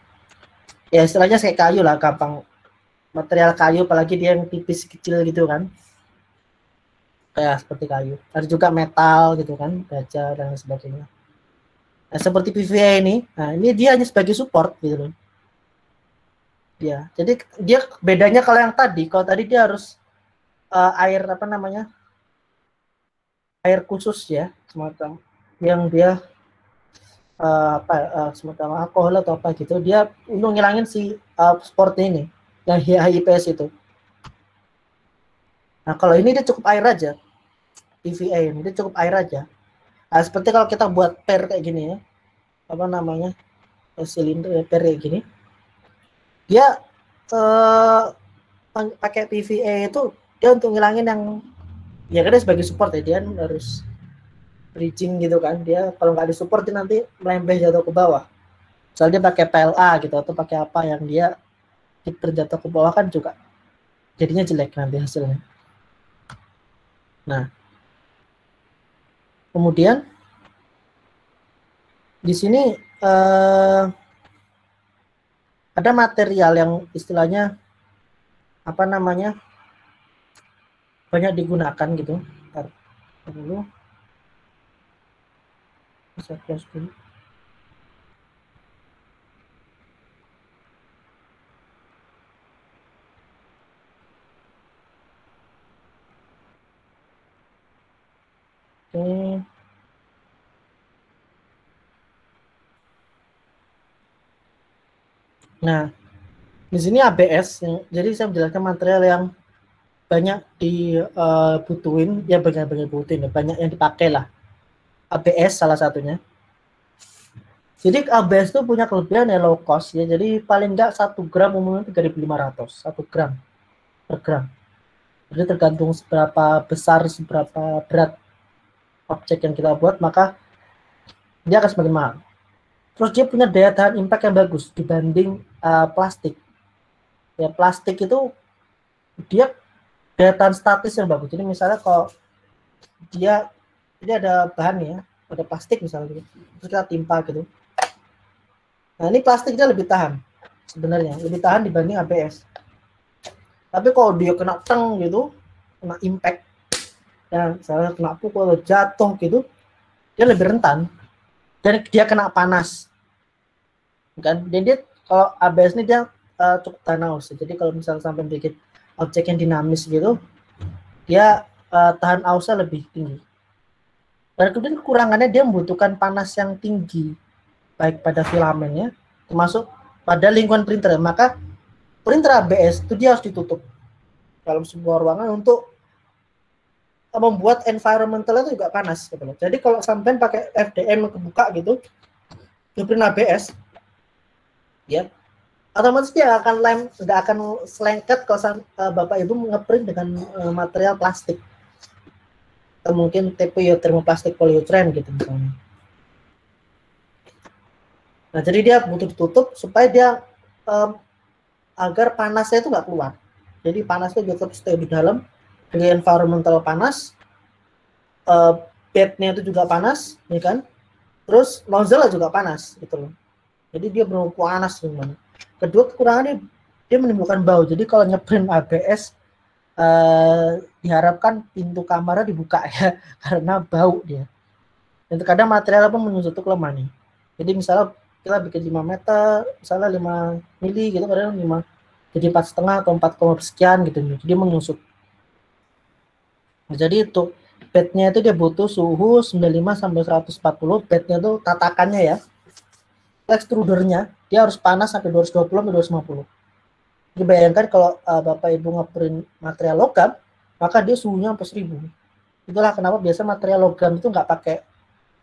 Ya istilahnya kayak kayu lah, gampang. Material kayu apalagi dia yang tipis kecil gitu kan. Kayak seperti kayu. Ada juga metal gitu kan, baja dan sebagainya. Nah, seperti PVA ini, nah ini dia hanya sebagai support gitu loh. Ya, jadi dia bedanya kalau tadi dia harus air apa namanya? Air khusus ya, semacam yang dia semacam alkohol atau apa gitu, dia untuk ngilangin si sport ini yang HIPS itu. Nah, kalau ini dia cukup air aja. PVA ini dia cukup air aja. Nah, seperti kalau kita buat per kayak gini ya, apa namanya, silinder per kayak gini, dia pakai PVA itu dia untuk ngilangin yang ya kan sebagai support ya, dia harus bridging gitu kan, dia kalau nggak disupport dia nanti melempeh jatuh ke bawah. Soalnya dia pakai PLA gitu atau pakai apa yang dia jatuh ke bawah kan juga jadinya jelek nanti hasilnya. Nah, kemudian di sini ada material yang istilahnya apa namanya banyak digunakan gitu. Ntar dulu bisa close dulu. Oke. Nah, di sini ABS, jadi saya menjelaskan material yang banyak dibutuhin, ya banyak butuhin, banyak yang dipakai lah. ABS salah satunya. Jadi ABS itu punya kelebihan ya low cost ya, jadi paling enggak 1 gram umumnya 3.500, 1 gram per gram. Jadi tergantung seberapa besar, seberapa berat objek yang kita buat, maka dia akan semakin mahal. Terus dia punya daya tahan impact yang bagus dibanding plastik. Ya plastik itu dia daya tahan statis yang bagus. Jadi misalnya kalau dia Jadi ada bahan ya, ada plastik misalnya gitu. Terus kita timpa gitu. Nah, ini plastiknya lebih tahan sebenarnya, lebih tahan dibanding ABS. Tapi kalau dia kena teng gitu, kena impact, ya misalnya kena pukul, jatuh gitu, dia lebih rentan. Dan dia kena panas, kan? Dan dia kalau ABS ini dia cukup tahan aus. Jadi kalau misalnya sampai bikin objek yang dinamis gitu, dia tahan ausnya lebih tinggi. Dan kemudian kekurangannya dia membutuhkan panas yang tinggi, baik pada filamennya, termasuk pada lingkungan printer. Maka printer ABS itu dia harus ditutup dalam sebuah ruangan untuk membuat environmentalnya itu juga panas gitu loh. Jadi kalau sampai pakai FDM kebuka gitu, di print ABS, ya otomatis dia akan nggak akan selengket kalau Bapak Ibu ngeprint dengan material plastik. Atau mungkin TPO termoplastik polyurethane gitu misalnya. Nah, jadi dia butuh ditutup supaya dia agar panasnya itu nggak keluar. Jadi panasnya tetap stay di dalam, dengan environmental panas, bednya itu juga panas, ya kan? Terus nozzle juga panas, gitu loh. Jadi dia benar panas gimana. Kedua kekurangannya dia menimbulkan bau. Jadi kalau ngeprint ABS diharapkan pintu kamarnya dibuka ya karena bau dia. Dan terkadang material pun menyusut lemah nih. Jadi misalnya kita bikin 5 meter, misalnya 5 mili gitu, kadang 5 jadi 4,5 atau 4, sekian gitu nih. Jadi menyusut. Nah, jadi itu bednya itu dia butuh suhu 95 sampai 140. Bednya itu tatakannya ya. Extrudernya dia harus panas sampai 220 sampai 250. Jadi bayangkan kalau Bapak Ibu ngeprint material logam, maka dia suhunya sampai 1000. Itulah kenapa biasa material logam itu nggak pakai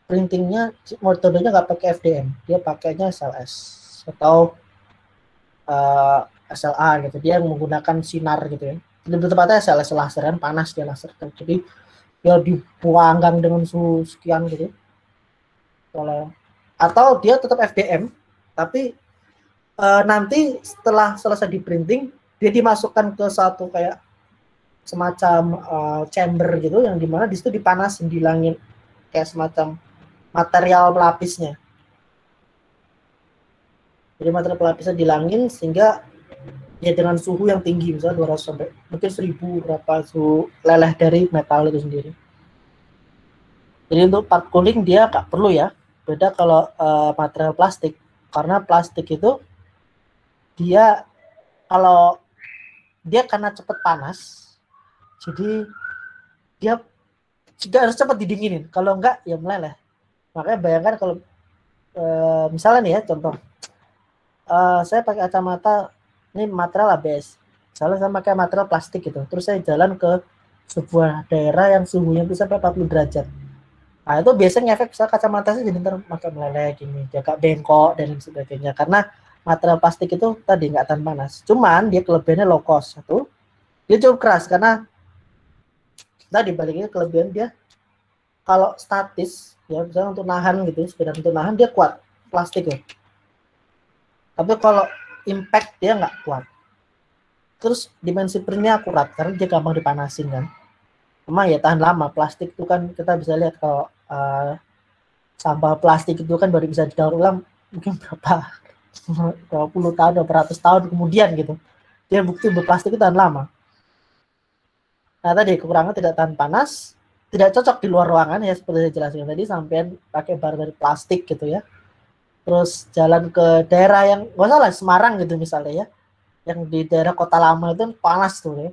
printingnya, metodenya nggak pakai FDM, dia pakainya SLS atau SLA gitu. Dia menggunakan sinar gitu ya. Lebih tepatnya SLS laser kan, panas dia laser. Jadi dia dipanggang dengan suhu sekian gitu. Atau dia tetap FDM, tapi nanti setelah selesai di printing dia dimasukkan ke satu kayak semacam chamber gitu yang dimana di situ dipanasin, dihilangin kayak semacam material pelapisnya. Jadi material pelapisnya dihilangin sehingga ya dengan suhu yang tinggi, misalnya 200 sampai mungkin 1000 berapa suhu leleh dari metal itu sendiri. Jadi untuk part cooling dia nggak perlu ya. Beda kalau material plastik, karena plastik itu dia kalau dia karena cepat panas, jadi dia juga harus cepat didinginin. Kalau enggak ya meleleh. Makanya bayangkan kalau misalnya nih ya contoh, saya pakai kacamata ini material ABS, misalnya saya pakai material plastik gitu, terus saya jalan ke sebuah daerah yang suhunya bisa sampai 40 derajat. Nah itu biasanya ngefek misalnya kacamata saya jadi ntar makin meleleh gini, jaga bengkok dan lain sebagainya, karena material plastik itu tadi nggak tahan panas. Cuman dia kelebihannya low cost. Satu, dia cukup keras karena tadi baliknya kelebihan dia kalau statis ya, misalnya untuk nahan gitu, sekedar untuk nahan dia kuat plastik ya. Tapi kalau impact dia nggak kuat. Terus dimensi printnya akurat karena dia gampang dipanasin kan. Emang ya tahan lama. Plastik itu kan kita bisa lihat kalau sampah plastik itu kan baru bisa didaur ulang mungkin berapa 20 tahun, berapa ratus tahun kemudian gitu. Dia bukti berplastik itu tahan lama. Nah tadi kekurangan tidak tahan panas, tidak cocok di luar ruangan ya seperti saya jelaskan tadi, sampai pakai bar dari plastik gitu ya. Terus jalan ke daerah yang nggak salah Semarang gitu misalnya ya, yang di daerah kota lama itu panas tuh ya.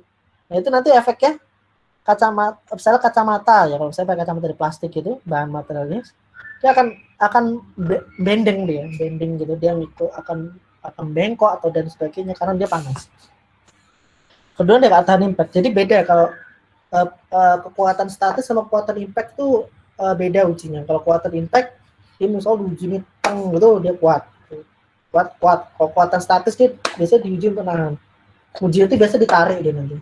Nah itu nanti efeknya kacamata, misalnya kacamata ya, kalau saya pakai kacamata dari plastik itu bahan materialnya, dia akan bending gitu, dia itu akan bengkok atau dan sebagainya karena dia panas. Kedua dia nggak tahan impact. Jadi beda kalau kekuatan statis sama kekuatan impact tuh beda ujinya. Kalau kekuatan impact dia misal diuji teng gitu dia kuat. Kalau kekuatan statis dia biasanya diuji untuk nahan. Uji itu biasa ditarik dia nanti.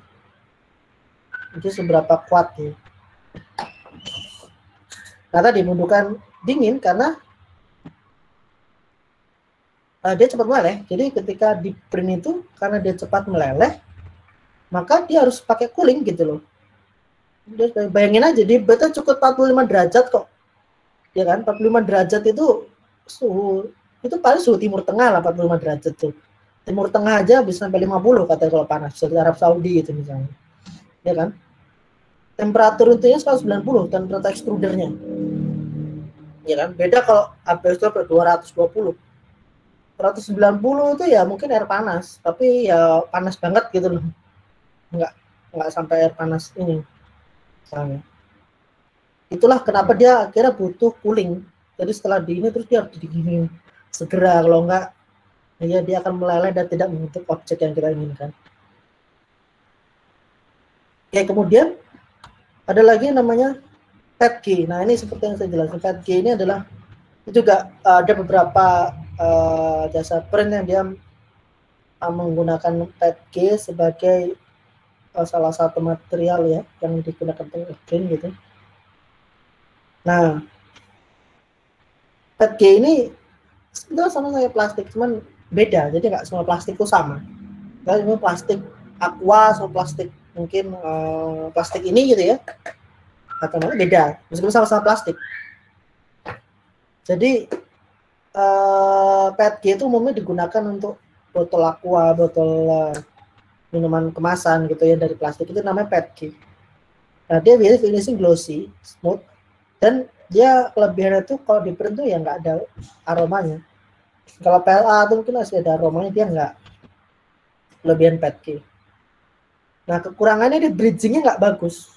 Itu seberapa kuat ya. Nah tadi membutuhkan dingin karena dia cepat meleleh. Jadi ketika di print itu karena dia cepat meleleh, maka dia harus pakai cooling gitu loh. Bayangin aja, di beta cukup 45 derajat kok. Ya kan, 45 derajat itu suhu, itu paling suhu Timur Tengah lah 45 derajat tuh. Timur Tengah aja bisa sampai 50 katanya kalau panas, seperti Arab Saudi itu misalnya. Ya kan? Temperatur itu ya 190 temperatur extrudernya. Ya kan? Beda kalau ABS itu 220. 190 itu ya mungkin air panas, tapi ya panas banget gitu loh. Enggak sampai air panas ini misalnya. Itulah kenapa dia akhirnya butuh cooling. Jadi setelah di ini terus dia harus didinginin segera, kalau enggak ya dia akan meleleh dan tidak membentuk objek yang kita inginkan. Oke, kemudian ada lagi yang namanya Petke. Nah, ini seperti yang saya jelaskan, Petke ini adalah juga ada beberapa jasa print yang dia menggunakan Petke sebagai salah satu material ya yang digunakan untuk print gitu. Nah, Petke ini sebenarnya sama kayak plastik, cuman beda. Jadi nggak semua plastik itu sama. Nggak semua plastik aqua, semua plastik mungkin plastik ini gitu ya. Atau mana beda, meskipun sama-sama plastik. Jadi PETG itu umumnya digunakan untuk botol aqua, botol minuman kemasan gitu ya dari plastik, itu namanya PETG. Nah, dia biasanya finishing glossy, smooth, dan dia kelebihannya tuh kalau di print tuh ya nggak ada aromanya. Kalau PLA tuh mungkin masih ada aromanya, dia nggak. Kelebihan PETG. Nah, kekurangannya di bridgingnya nggak bagus.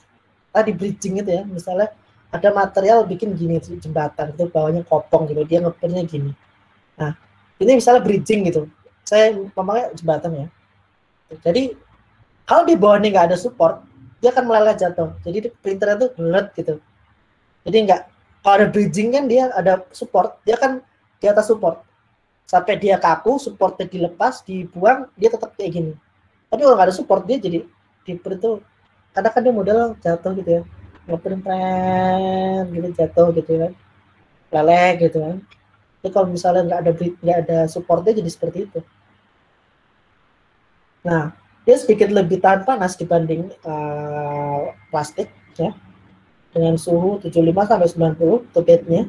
Tadi bridging itu ya, misalnya ada material bikin gini jembatan itu bawahnya kopong gitu, dia ngeprintnya gini. Nah, ini misalnya bridging gitu, saya memakai jembatan ya. Jadi kalau di bawahnya nggak ada support, dia akan meleleh jatuh. Jadi printernya tuh gelet gitu. Jadi nggak, kalau ada bridging kan dia ada support, dia kan di atas support. Sampai dia kaku, supportnya dilepas, dibuang, dia tetap kayak gini. Tapi kalau nggak ada support, dia jadi di print tuh, kadang kan dia model jatuh gitu ya, ngeprint gitu jatuh gitu kan, leleh gitu kan. Jadi kalau misalnya nggak ada supportnya jadi seperti itu. Nah, dia sedikit lebih tahan panas dibanding plastik ya, dengan suhu 75 sampai 90 untuk bednya,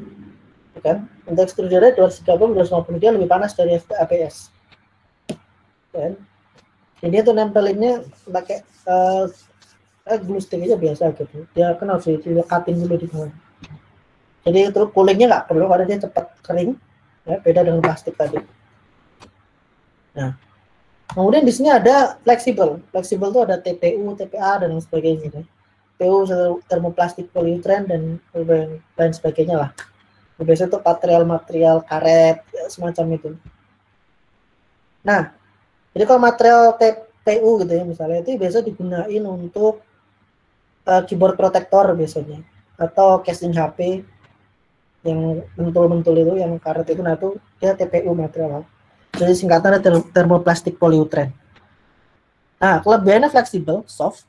kan? Untuk extrudernya 230-250, dia lebih panas dari ABS. Kan? Jadi itu nempelinnya pakai glue stick aja biasa gitu. Dia kan harus dilekatin dulu di bawah. Jadi terus coolingnya nggak perlu karena dia cepat kering, ya, beda dengan plastik tadi. Nah, kemudian di sini ada fleksibel. Fleksibel itu ada TPU, TPA dan sebagainya. TPU termoplastik polyurethane dan lain sebagainya lah. Biasanya itu material-material karet ya, semacam itu. Nah, jadi kalau material TPU gitu ya misalnya, itu biasa digunain untuk keyboard protector biasanya, atau casing HP yang mentul-mentul itu, yang karet itu, nah itu dia TPU material. Jadi singkatannya termoplastik polyurethane. Nah, kelebihannya fleksibel, soft,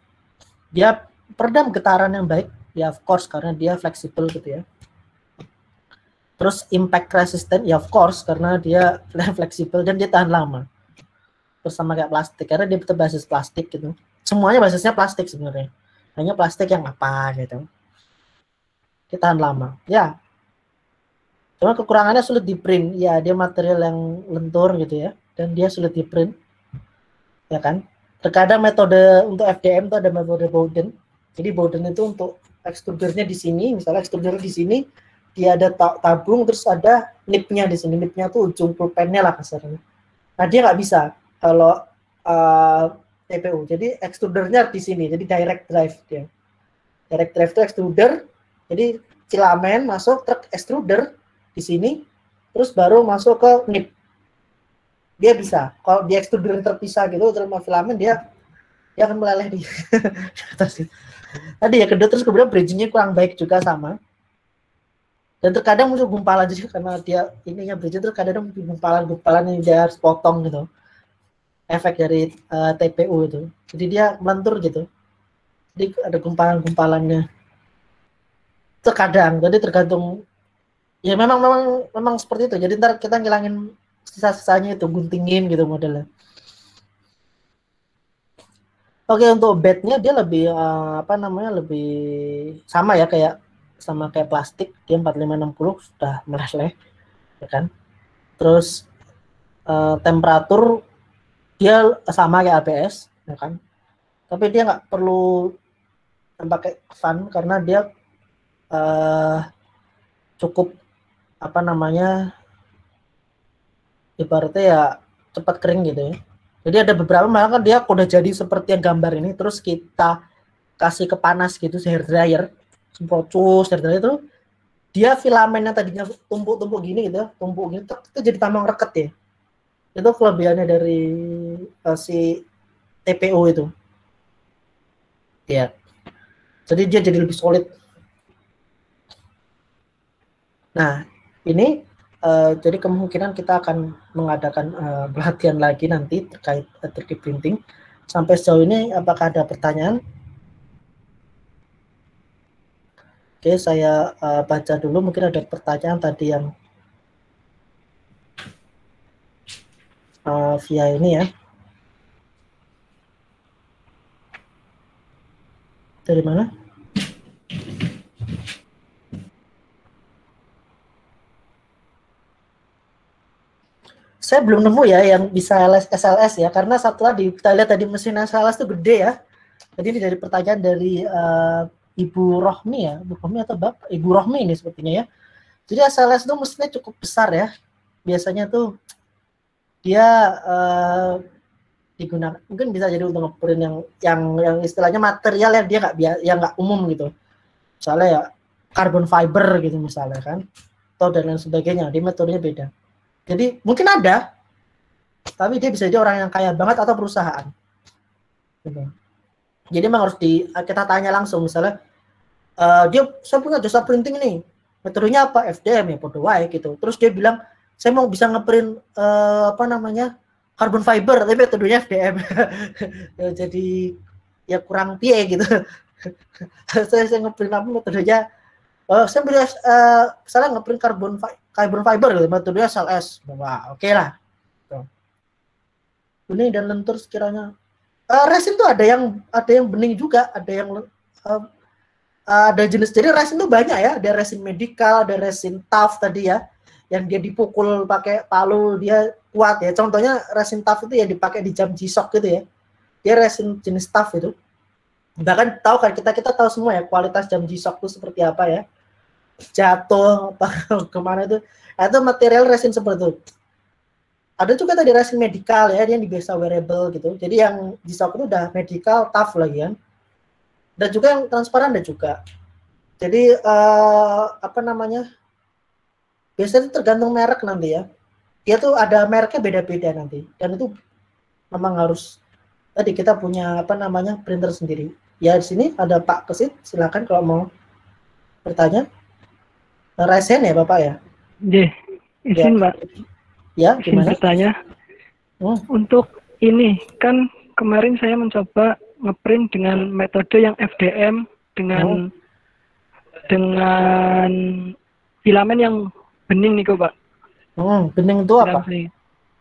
dia peredam getaran yang baik, ya of course karena dia fleksibel gitu ya. Terus impact resistant, ya of course karena dia fleksibel dan dia tahan lama. Terus sama kayak plastik, karena dia berbasis plastik gitu. Semuanya basisnya plastik sebenarnya. Hanya plastik yang apa gitu. Dia tahan lama. Ya. Cuma kekurangannya sulit di print. Ya, dia material yang lentur gitu ya. Dan dia sulit di print. Ya kan? Terkadang metode untuk FDM itu ada metode Bowden. Jadi Bowden itu untuk extrudernya di sini, misalnya extruder di sini, dia ada tabung, terus ada nipnya di sini. Nipnya tuh ujung pulpennya lah kasarnya. Nah, dia nggak bisa kalau TPU. Jadi extrudernya di sini. Jadi direct drive dia. Direct drive itu extruder. Jadi filamen masuk truk extruder di sini, terus baru masuk ke nip. Dia bisa. Kalau di extruder terpisah gitu, terus filamen dia akan meleleh di atas. Tadi ya kedua, terus kemudian bridgingnya kurang baik juga sama. Dan terkadang muncul gumpalan juga karena dia ininya bridging, terus kadang muncul gumpalan yang dia harus potong gitu. Efek dari TPU itu. Jadi dia melentur gitu. Jadi ada gumpalan-gumpalannya. Terkadang, jadi tergantung. Ya memang seperti itu. Jadi ntar kita ngilangin sisa-sisanya itu, guntingin gitu modelnya. Oke, untuk bednya dia lebih apa namanya, lebih sama ya kayak plastik, dia 4560 sudah meleleh ya kan. Terus temperatur dia sama kayak ABS ya kan. Tapi dia nggak perlu pakai fan karena dia cukup apa namanya, ibaratnya ya cepat kering gitu ya. Jadi ada beberapa malah kan dia udah jadi seperti yang gambar ini, terus kita kasih ke panas gitu, hair dryer, semprot hair dryer itu, dia filamennya tadinya tumpuk-tumpuk gini gitu, tumpuk gitu, itu jadi tambang reket ya. Itu kelebihannya dari si TPO itu. Ya. Jadi dia jadi lebih solid. Nah, ini jadi kemungkinan kita akan mengadakan pelatihan lagi nanti terkait 3D printing. Sampai sejauh ini apakah ada pertanyaan? Oke, saya baca dulu, mungkin ada pertanyaan tadi yang via ini ya. Dari mana? Saya belum nemu ya yang bisa SLS ya, karena setelah kita lihat tadi mesin SLS itu gede ya. Jadi ini dari pertanyaan dari Ibu Rohmi ya, Ibu Rohmi atau Bapak? Ibu Rohmi ini sepertinya ya. Jadi SLS itu mesinnya cukup besar ya. Biasanya tuh dia digunakan, mungkin bisa jadi untuk ngeprint yang istilahnya material yang dia nggak umum gitu. Misalnya ya carbon fiber gitu misalnya kan, atau dan lain sebagainya. Dia metodenya beda. Jadi mungkin ada, tapi dia bisa jadi orang yang kaya banget atau perusahaan. Gitu. Jadi memang harus kita tanya langsung, misalnya saya punya jasa printing ini, metodenya apa? FDM ya, podo wae gitu. Terus dia bilang saya mau bisa ngeprint apa namanya, carbon fiber, tapi metodenya FDM. Jadi ya kurang piye gitu. saya ngeprint apa metodenya, saya bisa misalnya ngeprint carbon fiber gitu, metodenya SLS. Wah, oke lah. Bening dan lentur sekiranya. Resin tuh ada yang bening juga, ada yang ada jenis, jadi resin tuh banyak ya, ada resin medikal, ada resin tough tadi ya, yang dia dipukul pakai palu dia kuat ya. Contohnya resin tough itu yang dipakai di jam G-Shock gitu ya, dia resin jenis tough itu. Bahkan tahu kan, kita tahu semua ya kualitas jam G-Shock itu seperti apa ya, jatuh apa kemana itu. Nah, itu material resin seperti itu. Ada juga tadi resin medikal ya, dia yang biasa wearable gitu. Jadi yang G-Shock itu udah medikal tough lagi kan. Dan juga yang transparan ada juga. Jadi apa namanya? Biasanya itu tergantung merek nanti ya. Dia tuh ada mereknya beda-beda nanti. Dan itu memang harus tadi kita punya apa namanya, printer sendiri. Ya di sini ada Pak Kesit, silakan kalau mau bertanya. Resen ya Bapak ya? Izin Mbak. Ya, izin gimana? bertanya. Untuk ini kan kemarin saya mencoba ngeprint dengan metode yang FDM dengan filamen yang bening nih kok Pak. Bening itu apa?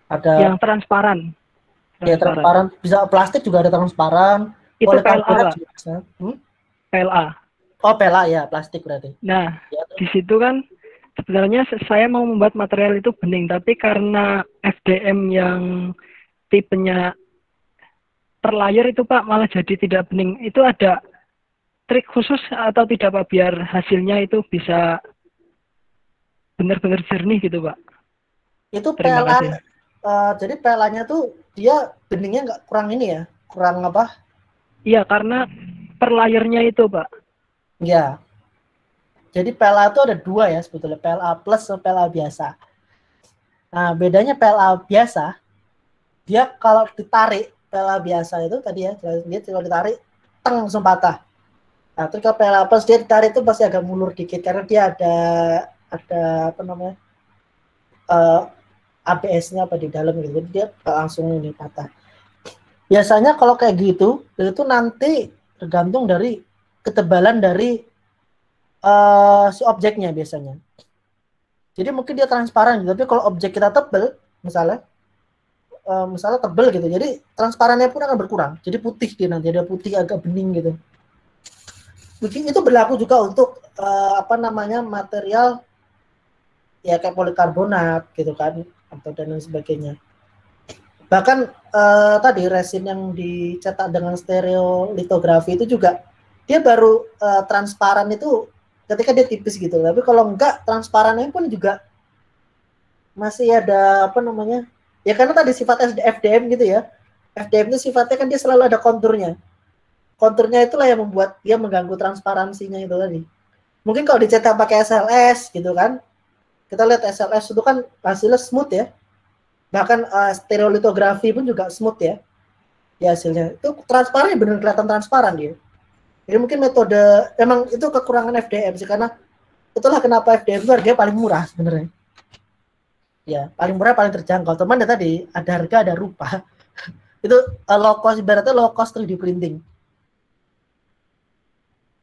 Ada yang transparan. Ya transparan, bisa plastik juga ada transparan. Itu PLA. PLA. Oh PLA ya, plastik berarti. Nah, ya, di situ kan sebenarnya saya mau membuat material itu bening, tapi karena FDM yang tipenya per layer itu Pak malah jadi tidak bening. Itu ada trik khusus atau tidak Pak biar hasilnya itu bisa benar-benar jernih gitu Pak? Itu PLA. Jadi PLA-nya tuh dia beningnya nggak kurang ini ya, kurang apa? Iya, karena per layernya itu Pak. Iya. Jadi PLA itu ada dua ya sebetulnya, PLA plus dan PLA biasa. Nah bedanya PLA biasa, dia kalau ditarik, PLA biasa itu tadi ya, dia kalau ditarik, teng langsung patah. Nah terus kalau PLA plus dia ditarik itu pasti agak mulur dikit, karena dia ada apa namanya, ABS-nya apa di dalam gitu, jadi dia langsung ini patah. Biasanya kalau kayak gitu, itu nanti tergantung dari ketebalan dari si objeknya biasanya. Jadi mungkin dia transparan gitu, tapi kalau objek kita tebel, misalnya misalnya tebel gitu, jadi transparannya pun akan berkurang, jadi putih dia nanti, ada putih agak bening gitu. Mungkin itu berlaku juga untuk material ya kayak polikarbonat gitu kan, atau dan lain sebagainya. Bahkan tadi resin yang dicetak dengan stereolitografi itu juga dia baru transparan itu ketika dia tipis gitu. Tapi kalau enggak, transparannya pun juga masih ada ya karena tadi sifat FDM gitu ya. FDM itu sifatnya kan dia selalu ada konturnya. Konturnya itulah yang membuat dia mengganggu transparansinya itu tadi. Mungkin kalau dicetak pakai SLS gitu kan, kita lihat SLS itu kan hasilnya smooth ya. Bahkan stereolitografi pun juga smooth ya hasilnya. Itu transparan, benar kelihatan transparan dia. Jadi mungkin metode, emang itu kekurangan FDM sih, karena itulah kenapa FDM itu harganya paling murah sebenarnya. Ya, paling murah, paling terjangkau. Teman ya tadi, ada harga, ada rupa. Itu low cost, ibaratnya low cost 3D printing.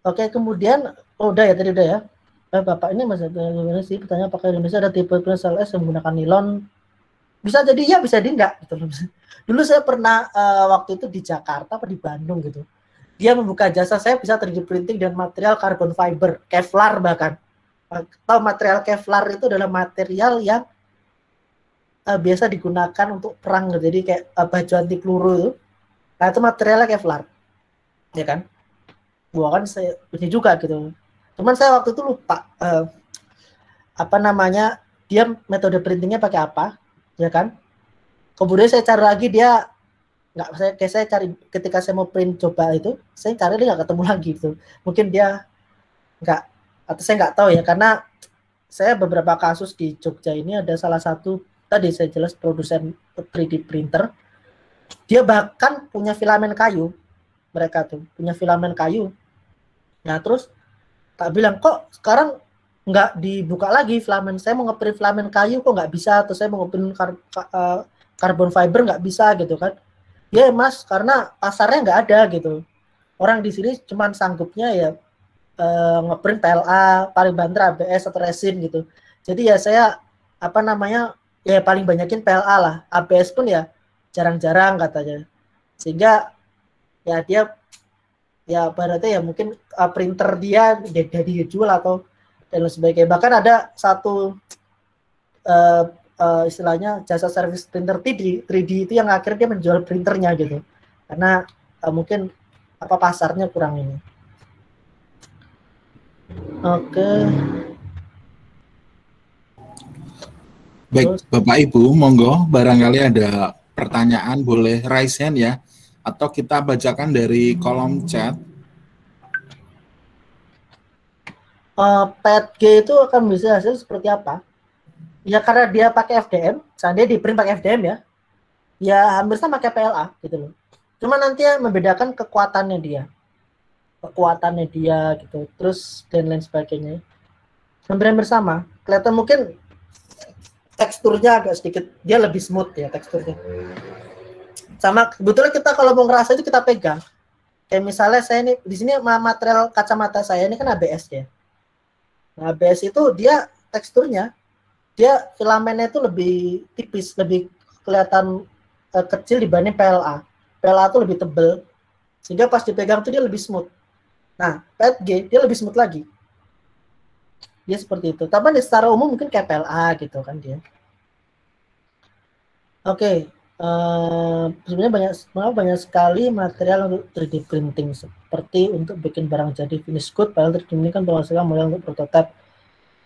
Oke, kemudian, udah ya, tadi udah ya. Bapak ini masih sih bertanya apakah Indonesia ada tipe SLS yang menggunakan nilon. Bisa jadi ya, bisa jadi enggak gitu. Dulu saya pernah waktu itu di Jakarta apa di Bandung gitu. Dia membuka jasa saya bisa 3D printing dan material carbon fiber, Kevlar bahkan. Tahu material Kevlar itu adalah material yang biasa digunakan untuk perang gitu. Jadi kayak baju anti peluru itu. Nah, itu materialnya Kevlar. Ya kan? Gua kan saya ini juga gitu. Cuman saya waktu itu lupa dia metode printingnya pakai apa. Ya kan, kemudian saya cari lagi dia nggak, saya cari ketika saya mau print coba itu, saya cari dia nggak ketemu lagi gitu. Mungkin dia nggak, atau saya nggak tahu ya, karena saya beberapa kasus di Jogja ini ada salah satu tadi saya jelas produsen 3D printer, dia bahkan punya filamen kayu, mereka tuh punya filamen kayu. Nah terus tak bilang kok sekarang nggak dibuka lagi filamen, saya mau ngeprint filamen kayu kok nggak bisa, atau saya mau ngeprint carbon fiber nggak bisa gitu kan. Ya mas, karena pasarnya nggak ada gitu, orang di sini cuman sanggupnya ya ngeprint PLA, paling banter ABS atau resin gitu. Jadi ya saya ya paling banyakin PLA lah, ABS pun ya jarang-jarang katanya, sehingga ya dia ya berarti ya mungkin printer dia jadi jual atau dan lain sebagainya. Bahkan ada satu istilahnya jasa service printer 3D itu yang akhirnya dia menjual printernya gitu, karena mungkin pasarnya kurang ini. Oke. Baik, Bapak Ibu, monggo barangkali ada pertanyaan boleh raise hand ya, atau kita bacakan dari kolom chat. PETG itu akan bisa hasil seperti apa? Ya karena dia pakai FDM, seandainya di print pakai FDM ya hampir sama kayak PLA gitu loh. Cuma nanti ya membedakan kekuatannya dia gitu, terus dan lain sebagainya. Hampir sama, kelihatan mungkin teksturnya agak sedikit, dia lebih smooth ya teksturnya. Sama kebetulan kita kalau mau ngerasa itu kita pegang. Kayak misalnya saya ini di sini material kacamata saya ini kan ABS ya. Nah, ABS itu dia teksturnya, dia filamennya itu lebih tipis, lebih kelihatan kecil dibanding PLA. PLA itu lebih tebal, sehingga pas dipegang itu dia lebih smooth. Nah, PETG dia lebih smooth lagi. Dia seperti itu. Tapi secara umum mungkin kayak PLA gitu kan dia. Oke. Sebenarnya banyak sekali material untuk 3D printing, seperti untuk bikin barang jadi finish good, padahal 3D printing kan menghasilkan model untuk prototipe,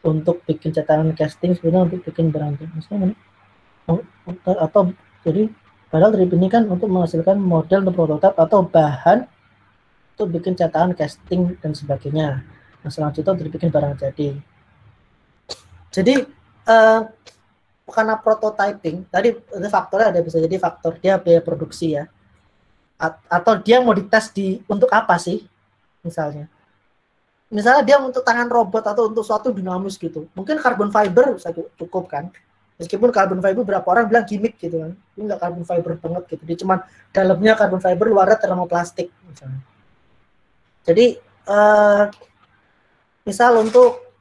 untuk bikin cetakan casting, sebenarnya untuk bikin barang jadi, atau jadi padahal 3D printing kan untuk menghasilkan model untuk prototipe atau bahan untuk bikin cetakan casting dan sebagainya. Nah, selanjutnya untuk bikin barang jadi. Jadi karena prototyping tadi faktornya ada, bisa jadi faktor dia biaya produksi ya, atau dia mau dites untuk apa sih, misalnya dia untuk tangan robot atau untuk suatu dinamis gitu, mungkin carbon fiber bisa cukup kan, meskipun carbon fiber berapa orang bilang gimmick gitu kan, ini nggak carbon fiber banget gitu, dia cuma dalamnya carbon fiber, luarnya termoplastik misalnya. Jadi misal untuk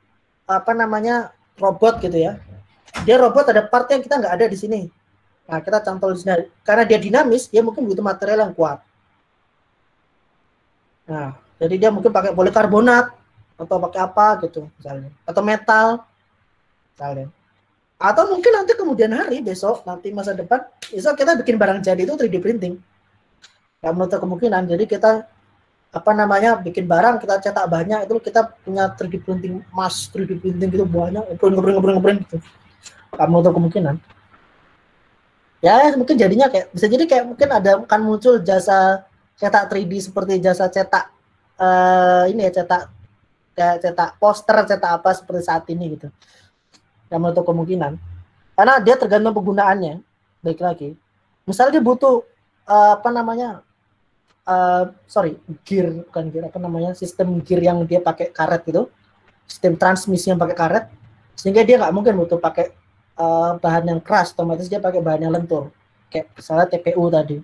robot gitu ya, dia robot ada part yang kita nggak ada di sini. Nah, kita cantol di sini. Karena dia dinamis, dia mungkin butuh material yang kuat. Nah, jadi dia mungkin pakai polikarbonat atau pakai apa gitu misalnya, atau metal misalnya. Atau mungkin nanti kemudian hari besok, nanti masa depan, besok kita bikin barang jadi itu 3D printing. Nggak menutup kemungkinan. Jadi kita apa namanya bikin barang, kita cetak banyak, itu kita punya 3D printing emas, 3D printing gitu banyak, ngeprint gitu. Nggak menutup kemungkinan. Ya mungkin jadinya kayak bisa jadi kayak mungkin ada akan muncul jasa cetak 3D seperti jasa cetak ini ya, cetak kayak cetak poster, cetak apa seperti saat ini gitu. Yang menutup kemungkinan. Karena dia tergantung penggunaannya. Baik lagi. Misalnya dia butuh apa namanya? Gear, bukan gear, apa namanya? Sistem gear yang dia pakai karet gitu. Sistem transmisi yang pakai karet. Sehingga dia nggak mungkin butuh pakai bahan yang keras, otomatis dia pakai bahan yang lentur. Kayak misalnya TPU tadi.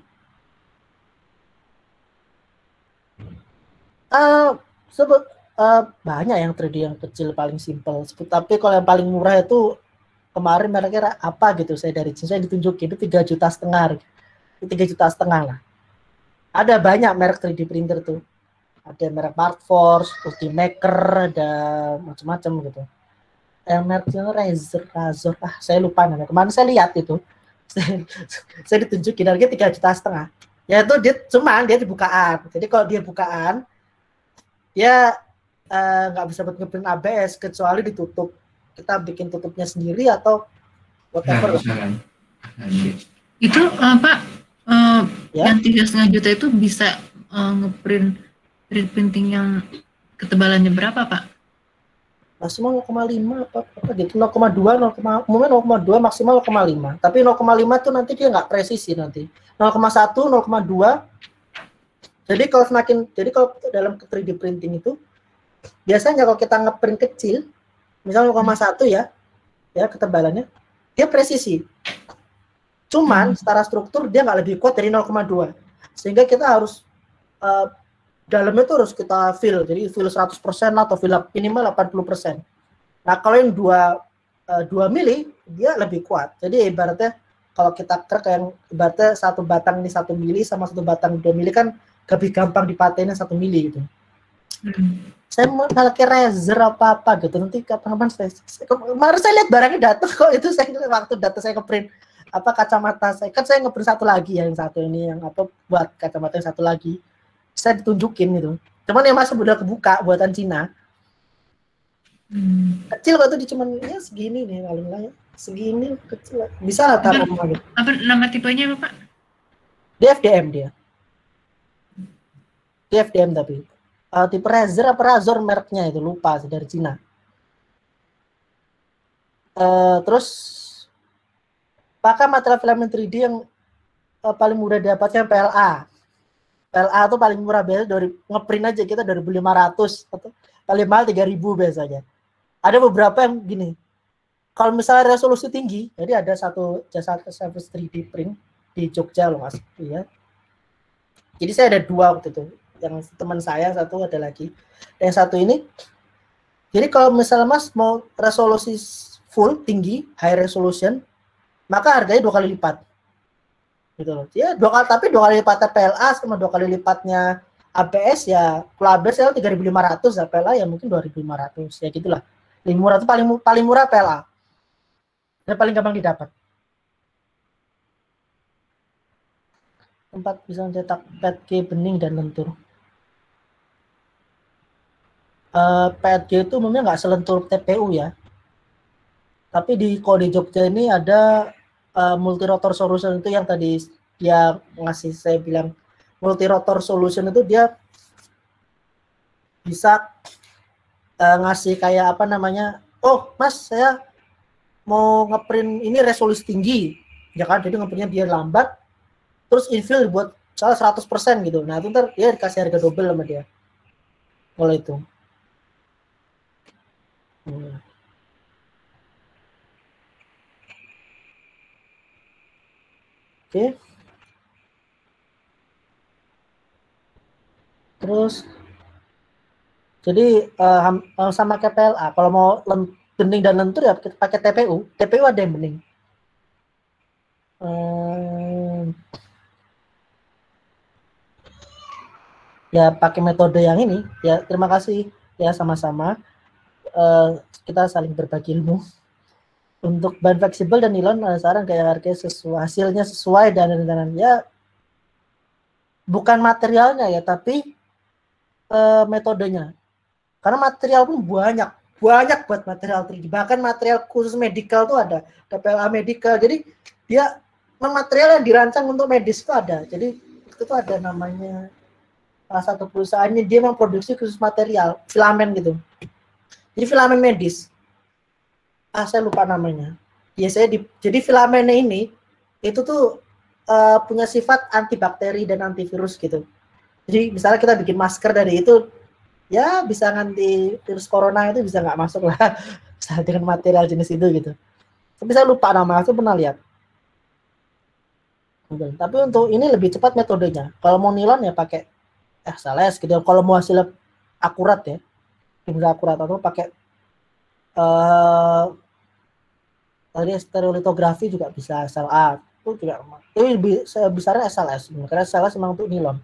Banyak yang 3D yang kecil paling simple. Tapi kalau yang paling murah itu kemarin kira-kira apa gitu, saya dari saya ditunjukin itu 3,5 juta. 3,5 juta lah. Ada banyak merek 3D printer tuh. Ada merek Markforged, Ultimaker, ada macam-macam gitu. Yang mereknya Razor, saya lupa namanya. Kemarin saya lihat itu, saya ditunjukin harganya 3,5 juta. Ya itu dia dibukaan. Jadi kalau dia bukaan, ya nggak bisa buat ngeprint ABS kecuali ditutup. Kita bikin tutupnya sendiri atau whatever. Itu Pak, yang 3,5 juta itu bisa ngeprint 3D printing yang ketebalannya berapa Pak? Maksimal 0,5 apa gitu, 0,2, 0,2 maksimal 0,5. Tapi 0,5 tuh nanti dia nggak presisi nanti. 0,1, 0,2. Jadi kalau dalam 3D printing itu biasanya kalau kita ngeprint kecil, misalnya 0,1 ya ketebalannya, dia presisi. Cuman secara struktur dia nggak lebih kuat dari 0,2. Sehingga kita harus dalamnya itu harus kita fill, jadi fill 100% atau fill minimal 80%. Nah kalau yang 2 mili dia lebih kuat. Jadi ibaratnya kalau kita kerek yang ibaratnya satu batang ini 1 mili sama satu batang 2 mili kan lebih gampang dipatennya 1 mili gitu. Saya mau pakai Razer apa gitu, nanti kapan-kapan kemarin saya lihat barangnya datang kok, itu saya waktu data saya ngeprint apa kacamata saya, kan saya ngeprint satu lagi ya, yang satu ini yang apa buat kacamata yang satu lagi. Saya ditunjukin gitu. Cuman yang masih udah kebuka buatan Cina. Kecil kok itu cuman ya segini nih paling lah ya. Segini kecil. Bisa lah taruh rumah gitu. Apa nama tipenya Bapak? Dia FDM dia. Dia FDM tapi. Tipe Razer apa Razor mereknya itu lupa sih, dari Cina. Terus pakai material filament 3D yang paling mudah dapatnya PLA. PLA itu paling murah biasa dari ngeprint aja kita 2.500 atau paling mahal 3.000 biasanya. Ada beberapa yang gini. Kalau misalnya resolusi tinggi, jadi ada satu jasa service 3D print di Jogja loh Mas, ya. Jadi saya ada 2 waktu itu. Yang teman saya satu ada lagi. Yang satu ini. Jadi kalau misalnya Mas mau resolusi full tinggi, high resolution, maka harganya 2 kali lipat. Gitu loh. Ya, tapi 2 kali lipatnya PLA sama 2 kali lipatnya ABS ya. Kalau ABS ya 3.500, ya PLA ya mungkin 2.500 ya gitulah. Lebih murah itu paling murah PLA. Dan paling gampang didapat. Tempat bisa mencetak PETG bening dan lentur. PETG itu umumnya nggak selentur TPU ya. Tapi kalau di Jogja ini ada multi-rotor solution itu yang tadi dia ngasih, saya bilang multi-rotor solution itu dia bisa ngasih kayak apa namanya, oh Mas saya mau ngeprint ini resolusi tinggi ya kan, jadi ngeprintnya dia lambat terus infill buat salah 100% gitu. Nah itu ntar dia dikasih harga double sama dia kalau itu. Oke. Terus jadi sama kayak PLA, kalau mau bening dan lentur ya pakai TPU. TPU ada yang bening. ya pakai metode yang ini. Ya terima kasih ya sama-sama. Kita saling berbagi ilmu. Untuk bahan fleksibel dan nilon saran kayak harganya sesuai, hasilnya sesuai dan ya bukan materialnya ya tapi metodenya. Karena material pun banyak buat material 3D. Bahkan material khusus medical tuh ada PLA medical. Jadi dia material yang dirancang untuk medis itu ada. Jadi itu tuh ada namanya salah satu perusahaannya dia memproduksi khusus material filamen gitu. Jadi filamen medis. Saya lupa namanya. Biasanya jadi filamennya ini itu tuh punya sifat antibakteri dan antivirus gitu. Jadi misalnya kita bikin masker dari itu, ya bisa nganti virus corona itu bisa nggak masuk lah dengan material jenis itu gitu. Tapi saya lupa namanya, saya pernah lihat. Tapi untuk ini lebih cepat metodenya. Kalau mau nilon ya pakai SLS gitu. Kalau mau hasilnya akurat ya, benar akurat atau pakai tadi stereolitografi juga bisa SLA itu juga. Tapi lebih besarnya SLS. Karena SLS memang untuk nilon.